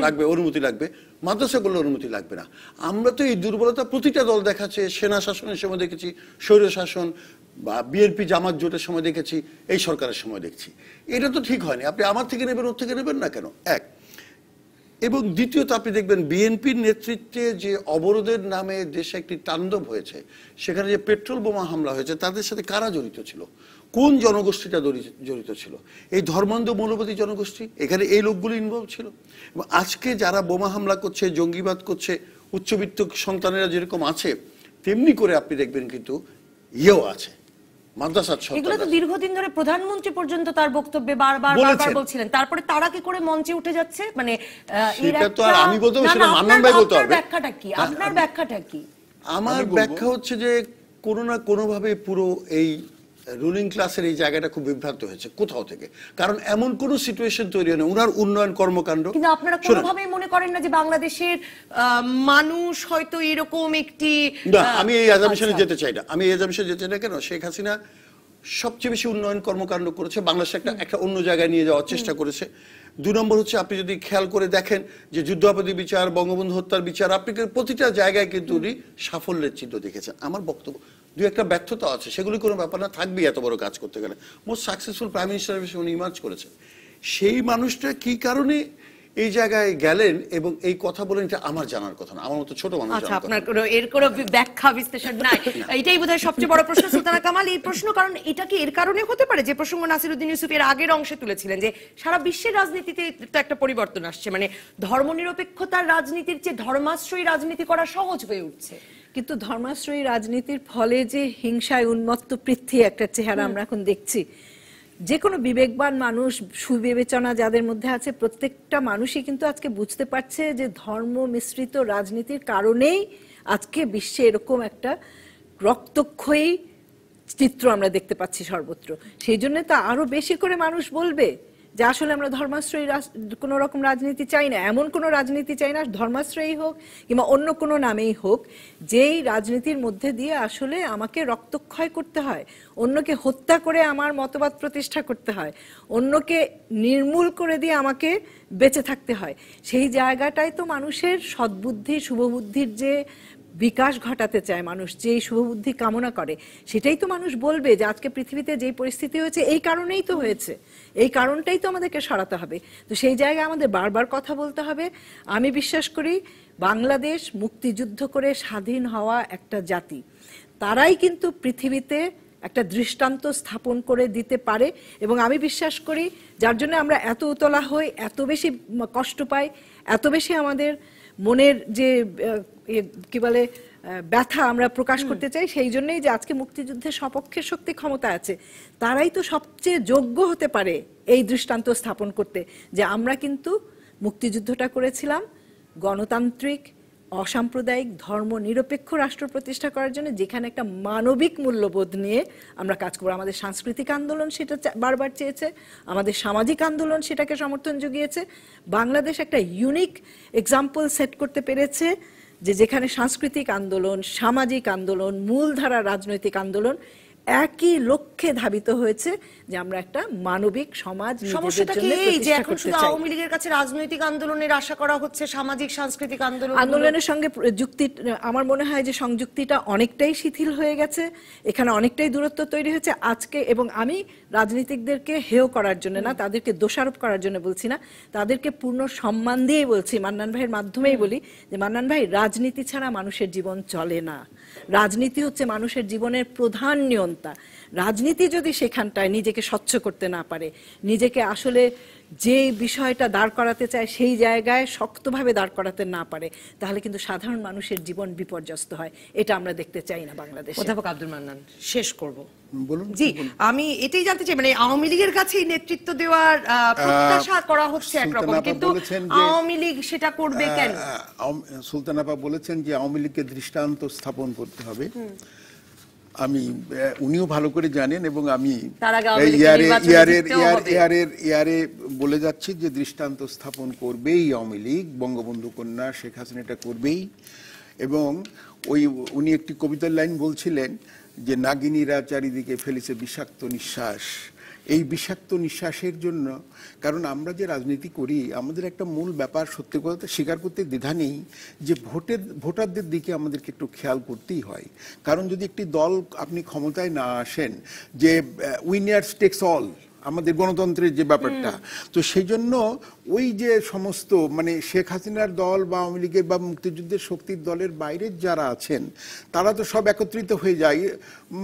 S3: লাগবে, অনুমতি লাগবে, মাদ্রাসা করলে অনুমতি লাগবে না। আমরা তো এই দুর্বলতা প্রতিটা দল দেখাচ্ছে, সেনা শাসনের সময় দেখেছি, স্বৈর শাসন বা বিএনপি জামাত জোটের সময় দেখেছি, এই সরকারের সময় দেখছি। এটা তো ঠিক হয়নি। আপনি আমার থেকে নেবেন, ওর থেকে নেবেন না কেন? এক। এবং দ্বিতীয়ত আপনি দেখবেন বিএনপির নেতৃত্বে যে অবরোধের নামে দেশে একটি তাণ্ডব হয়েছে, সেখানে যে পেট্রোল বোমা হামলা হয়েছে, তাদের সাথে কারা জড়িত ছিল, কোন জনগোষ্ঠীটা জড়িত ছিল? এই ধর্মান্ধ মৌলবাদী জনগোষ্ঠী, এখানে এই লোকগুলো ইনভলভ ছিল। এবং আজকে যারা বোমা হামলা করছে, জঙ্গিবাদ করছে, উচ্চবিত্ত সন্তানেরা যেরকম আছে, তেমনি করে আপনি দেখবেন কিন্তু ইয়েও আছে, মাদ্রাসার সন্তান।
S1: এগুলো তো দীর্ঘদিন ধরে প্রধানমন্ত্রী পর্যন্ত তার বক্তব্যে বারবার বলছিলেন, তারপরে তারা কি করে মঞ্চে উঠে যাচ্ছে? মানে
S3: এটা তো আর আমি বলতে পারবো, সেটা মান্নান ভাই বলতে পারবে।
S1: ব্যাখ্যাটা কি? আপনার ব্যাখ্যাটা কি?
S3: আমার ব্যাখ্যা হচ্ছে যে কোনো না কোনোভাবে পুরো এই রুলিং ক্লাসের এই জায়গাটা খুব বিভ্রান্ত হয়েছে কোথাও থেকে, কারণ এমন কোন সিচুয়েশন তৈরি হয় না, ওনার উন্নয়ন কর্মকাণ্ড।
S1: কিন্তু আপনারা কোনোভাবেই মনে করেন না যে বাংলাদেশের মানুষ হয়তো এরকম একটি,
S3: না, আমি এই অ্যাজাম্পশনে যেতে চাই না, আমি এই অ্যাজাম্পশনে যেতে চাই না। কেন? শেখ হাসিনা সবচেয়ে বেশি উন্নয়ন কর্মকাণ্ড করেছে, বাংলাদেশ একটা অন্য জায়গায় নিয়ে যাওয়ার চেষ্টা করেছে। 2 নম্বর হচ্ছে আপনি যদি খেয়াল করে দেখেন যে যুদ্ধাপরাধী বিচার, বঙ্গবন্ধু হত্যার বিচার, আপনি প্রতিটা জায়গায় কিন্তু উনি সাফল্যের চিহ্ন দেখেছেন। আমার বক্তব্য 2-1টা ব্যর্থতা আছে, সেগুলি কোনো ব্যাপার না, থাকবে এত বড় কাজ করতে গেলে। মোস্ট সাকসেসফুল প্রাইম মিনিস্টার হিসেবে উনি ইমার্জ করেছেন। সেই মানুষটা কি কারণে এই জায়গায় গেলেন এবং এই কথা বলেন, এটা আমার জানার কথা না, আমার মতো ছোট মানুষ।
S1: আচ্ছা, আপনার এর কোনো ব্যাখ্যা বিশ্লেষণ নাই? এটাই বোধহয় সবচেয়ে বড় প্রশ্ন। সুলতানা কামাল, এই প্রশ্ন কারণ এটা কি এর কারণে হতে পারে যে প্রসঙ্গ নাসিরউদ্দিন ইউসুফ এর আগের অংশে তুলেছিলেন, যে সারা বিশ্বের রাজনীতিতে তো একটা পরিবর্তন আসছে, মানে ধর্মনিরপেক্ষতার রাজনীতির চেয়ে ধর্মাশ্রয়ী রাজনীতি করা সহজ হয়ে উঠছে।
S2: কিন্তু ধর্মাশ্রয়ী রাজনীতির ফলে যে হিংসায় উন্মত্ত পৃথ্বী একটা চেহারা আমরা এখন দেখছি, যে কোনো বিবেকবান মানুষ, সুবিবেচনা যাদের মধ্যে আছে, প্রত্যেকটা মানুষই কিন্তু আজকে বুঝতে পারছে যে ধর্ম মিশ্রিত রাজনীতির কারণেই আজকে বিশ্বে এরকম একটা রক্তক্ষয়ী চিত্র আমরা দেখতে পাচ্ছি সর্বত্র। সেই জন্য তো আরো বেশি করে মানুষ বলবে যে আসলে আমরা ধর্মাশ্রয়ী কোনো রকম রাজনীতি চাই না, এমন কোনো রাজনীতি চাই না, ধর্মাশ্রয়ী হোক কিংবা অন্য কোনো নামেই হোক, যেই রাজনীতির মধ্যে দিয়ে আসলে আমাকে রক্তক্ষয় করতে হয়, অন্যকে হত্যা করে আমার মতবাদ প্রতিষ্ঠা করতে হয়, অন্যকে নির্মূল করে দিয়ে আমাকে বেঁচে থাকতে হয়। সেই জায়গাটাই তো মানুষের সদ্বুদ্ধি, শুভবুদ্ধির যে বিকাশ ঘটাতে চায় মানুষ, যেই শুভবুদ্ধি কামনা করে, সেটাই তো মানুষ বলবে যে আজকে পৃথিবীতে যেই পরিস্থিতি হয়েছে এই কারণেই তো হয়েছে, এই কারণটাই তো আমাদেরকে সরাতে হবে। তো সেই জায়গায় আমাদের বারবার কথা বলতে হবে। আমি বিশ্বাস করি বাংলাদেশ মুক্তিযুদ্ধ করে স্বাধীন হওয়া একটা জাতি, তারাই কিন্তু পৃথিবীতে একটা দৃষ্টান্ত স্থাপন করে দিতে পারে। এবং আমি বিশ্বাস করি যার জন্য আমরা এত উতলা হই, এত বেশি কষ্ট পাই, এত বেশি আমাদের মনের যে কি বলে ব্যথা আমরা প্রকাশ করতে চাই, সেই জন্যই যে আজকে মুক্তিযুদ্ধের সপক্ষের শক্তি ক্ষমতা আছে, তারাই তো সবচেয়ে যোগ্য হতে পারে এই দৃষ্টান্ত স্থাপন করতে যে আমরা কিন্তু মুক্তিযুদ্ধটা করেছিলাম গণতান্ত্রিক, অসাম্প্রদায়িক, ধর্ম নিরপেক্ষ রাষ্ট্র প্রতিষ্ঠা করার জন্য, যেখানে একটা মানবিক মূল্যবোধ নিয়ে আমরা কাজ করব। আমাদের সাংস্কৃতিক আন্দোলন সেটা বারবার চেয়েছে, আমাদের সামাজিক আন্দোলন সেটাকে সমর্থন জুগিয়েছে। বাংলাদেশ একটা ইউনিক এক্সাম্পল সেট করতে পেরেছে যে যেখানে সাংস্কৃতিক আন্দোলন, সামাজিক আন্দোলন, মূলধারা রাজনৈতিক আন্দোলন একই লক্ষ্যে ধাবিত হয়েছে যে আমরা একটা মানবিক সমাজ
S1: সমস্যাটা কি এই যে এখন শুধু আওয়ামী লীগের কাছে রাজনৈতিক আন্দোলনের আশা করা হচ্ছে, সামাজিক সাংস্কৃতিক
S2: আন্দোলনের সঙ্গে যুক্তি, আমার মনে হয় যে সংযুক্তিটা অনেকটাই শিথিল হয়ে গেছে, এখানে অনেকটাই দূরত্ব তৈরি হয়েছে আজকে। এবং আমি রাজনীতিকদেরকে হেয় করার জন্য না, তাদেরকে দোষারোপ করার জন্য বলছি না, তাদেরকে পূর্ণ সম্মান দিয়েই বলছি, মান্নান ভাইয়ের মাধ্যমেই বলি যে মান্নান ভাই, রাজনীতি ছাড়া মানুষের জীবন চলে না। রাজনীতি হচ্ছে মানুষের জীবনের প্রধান নিয়ন্ত্রণ। রাজনীতি যদি সেখানটায় নিজেকে স্বচ্ছ করতে না পারে, নিজেকে আসলে যে বিষয়টা দাঁড় করাতে চায় সেই জায়গায় শক্তভাবে দাঁড় করাতে না পারে, তাহলে কিন্তু সাধারণ মানুষের জীবন বিপর্যস্ত হয়। এটা আমরা দেখতে চাই না বাংলাদেশে।
S1: অধ্যাপক আব্দুল মান্নান, শেষ করব।
S4: বলুন।
S1: জি, আমি এটাই জানতে চাই, মানে আওয়ামী লীগের কাছে নেতৃত্ব দেওয়ার প্রত্যাশা করা হচ্ছে একরকম, কিন্তু আওয়ামী লীগ সেটা করবে কেন?
S4: সুলতান আপা বলেছেন যে আওয়ামী লীগকে দৃষ্টান্ত স্থাপন করতে হবে। আমি উনিও ভালো করে জানেন এবং আমি ইয়ারে বলে যাচ্ছি যে দৃষ্টান্ত স্থাপন করবেই আওয়ামী লীগ, বঙ্গবন্ধু কন্যা শেখ হাসিনা এটা করবেই। এবং উনি একটি কবিতার লাইন বলছিলেন যে নাগিনীরা চারিদিকে ফেলেছে বিষাক্ত নিঃশ্বাস। এই বিষাক্ত নিঃশ্বাসের জন্য, কারণ আমরা যে রাজনীতি করি আমাদের একটা মূল ব্যাপার, সত্যি কথা স্বীকার করতে দ্বিধা নেই, যে ভোটারদের দিকে আমাদেরকে একটু খেয়াল করতেই হয়। কারণ যদি একটি দল আপনি ক্ষমতায় না আসেন, যে উইনার্স টেকস অল, আমাদের গণতন্ত্রের যে ব্যাপারটা, তো সেই জন্য ওই যে সমস্ত মানে শেখ হাসিনার দল বা আওয়ামী লীগের বা মুক্তিযুদ্ধের শক্তির দলের বাইরের যারা আছেন তারা তো সব একত্রিত হয়ে যায়,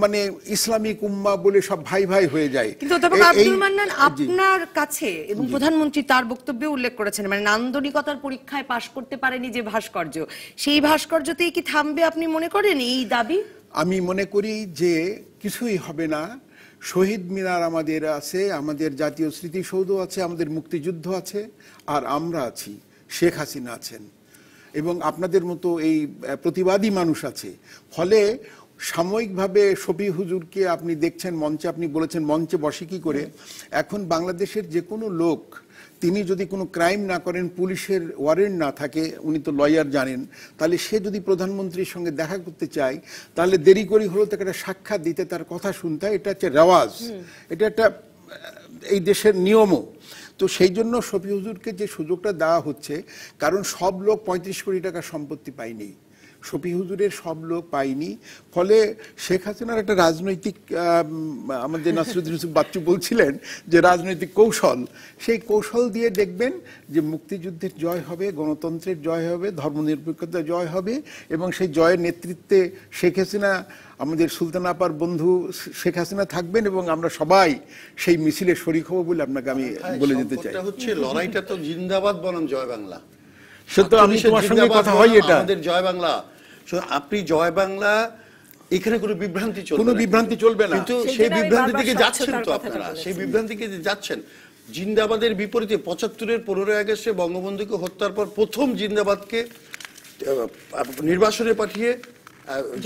S4: মানে ইসলামিক উম্মাহ বলে সব ভাই ভাই হয়ে যায়।
S1: কিন্তু অধ্যাপক আব্দুল মান্নান, আপনার কাছে এবং প্রধানমন্ত্রী তার বক্তব্যে উল্লেখ করেছেন, মানে নান্দনিকতার পরীক্ষায় পাশ করতে পারেনি যে ভাস্কর্য, সেই ভাস্কর্যতেই কি থামবে আপনি মনে করেন এই দাবি?
S4: আমি মনে করি যে কিছুই হবে না। শহীদ মিনার আমাদের আছে, আমাদের জাতীয় স্মৃতিসৌধ আছে, আমাদের মুক্তিযুদ্ধ আছে, আর আমরা আছি, শেখ হাসিনা আছেন এবং আপনাদের মতো এই প্রতিবাদী মানুষ আছে। ফলে সাময়িকভাবে শফি হুজুরকে আপনি দেখছেন মঞ্চে, আপনি বলেছেন মঞ্চে বসে কি করে। এখন বাংলাদেশের যে কোনো লোক তিনি যদি কোনো ক্রাইম না করেন, পুলিশের ওয়ারেন্ট না থাকে, উনি তো লয়ার জানেন, তাহলে সে যদি প্রধানমন্ত্রীর সঙ্গে দেখা করতে চায় তাহলে দেরি করে হলো তাকে একটা সাক্ষাৎ দিতে, তার কথা শুনতে হয়। এটা হচ্ছে রেওয়াজ, এটা একটা এই দেশের নিয়মও। তো সেই জন্য শফি হুজুরকে যে সুযোগটা দেওয়া হচ্ছে, কারণ সব লোক 35 কোটি টাকা সম্পত্তি পায়নি, শফি হুজুরের সব লোক পায়নি। ফলে শেখ হাসিনার একটা রাজনৈতিক, আমাদের নাসিরুদ্দিন ইউসুফ বাচ্চু বলছিলেন যে রাজনৈতিক কৌশল, সেই কৌশল দিয়ে দেখবেন যে মুক্তিযুদ্ধের জয় হবে, গণতন্ত্রের জয় হবে, ধর্মনিরপেক্ষতার জয় হবে এবং সেই জয়ের নেতৃত্বে শেখ হাসিনা, আমাদের সুলতান আপার বন্ধু শেখ হাসিনা থাকবেন এবং আমরা সবাই সেই মিছিলে শরীক হব বলে আপনাকে আমি বলে যেতে চাই।
S3: হচ্ছে লড়াইটা তো জিন্দাবাদ বনাম জয় বাংলা।
S4: সে তো আমি তোমার সঙ্গে কথা হয়, এটা
S3: আমাদের জয় বাংলা। আপনি জয় বাংলা এখানে কোনো বিভ্রান্তি চলবে
S4: কোনো
S3: না।
S4: বিভ্রান্তি চলবে না।
S3: কিন্তু
S2: সেই
S3: সেই
S2: জন্য আমি
S3: বিভ্রান্তি
S2: বারবার
S3: থেকে যাচ্ছেন
S2: স্বচ্ছতার
S3: তো
S2: কথাটা
S3: আপনারা,
S2: বলেছি।
S3: সেই বিভ্রান্তি থেকে যাচ্ছেন। জিন্দাবাদের বিপরীতে 75-এর 15 আগস্টে বঙ্গবন্ধুকে হত্যার পর প্রথম জিন্দাবাদকে নির্বাসনে পাঠিয়ে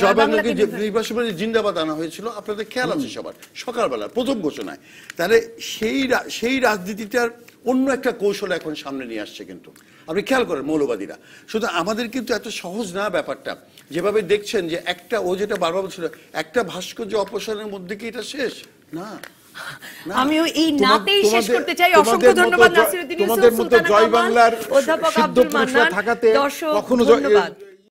S3: জয় বাংলাকে নির্বাসনে জিন্দাবাদ আনা হয়েছিল, আপনাদের খেয়াল আছে সবার, সকালবেলা প্রথম ঘোষণায়। তাহলে সেই রাজনীতিটার অন্য একটা কৌশল এখন সামনে নিয়ে আসছে। কিন্তু আপনি খেয়াল করেন মৌলবাদীরা, শুধু আমাদের কিন্তু এত সহজ না ব্যাপারটা। যেভাবে দেখছেন যে একটা, ও যেটা বারবার বলছিল, একটা ভাস্কর্য অপসারণের মধ্যে কি এটা শেষ? না,
S1: আমিও এই নাতেই শেষ করতে চাই।
S4: তোমাদের
S1: অসংখ্য
S4: মতো
S1: ধন্যবাদ নাসিরউদ্দিন
S4: তোমাদের
S1: ইউসুফ,
S4: মতো
S1: সুলতানা
S4: জয়
S1: কামাল,
S4: বাংলার
S1: অধ্যাপক
S4: সিদ্ধ
S1: আব্দুল
S4: পুরুষরা
S1: মান্নান।
S4: থাকাতে
S1: দর্শক
S4: কখনো
S1: ধন্যবাদ।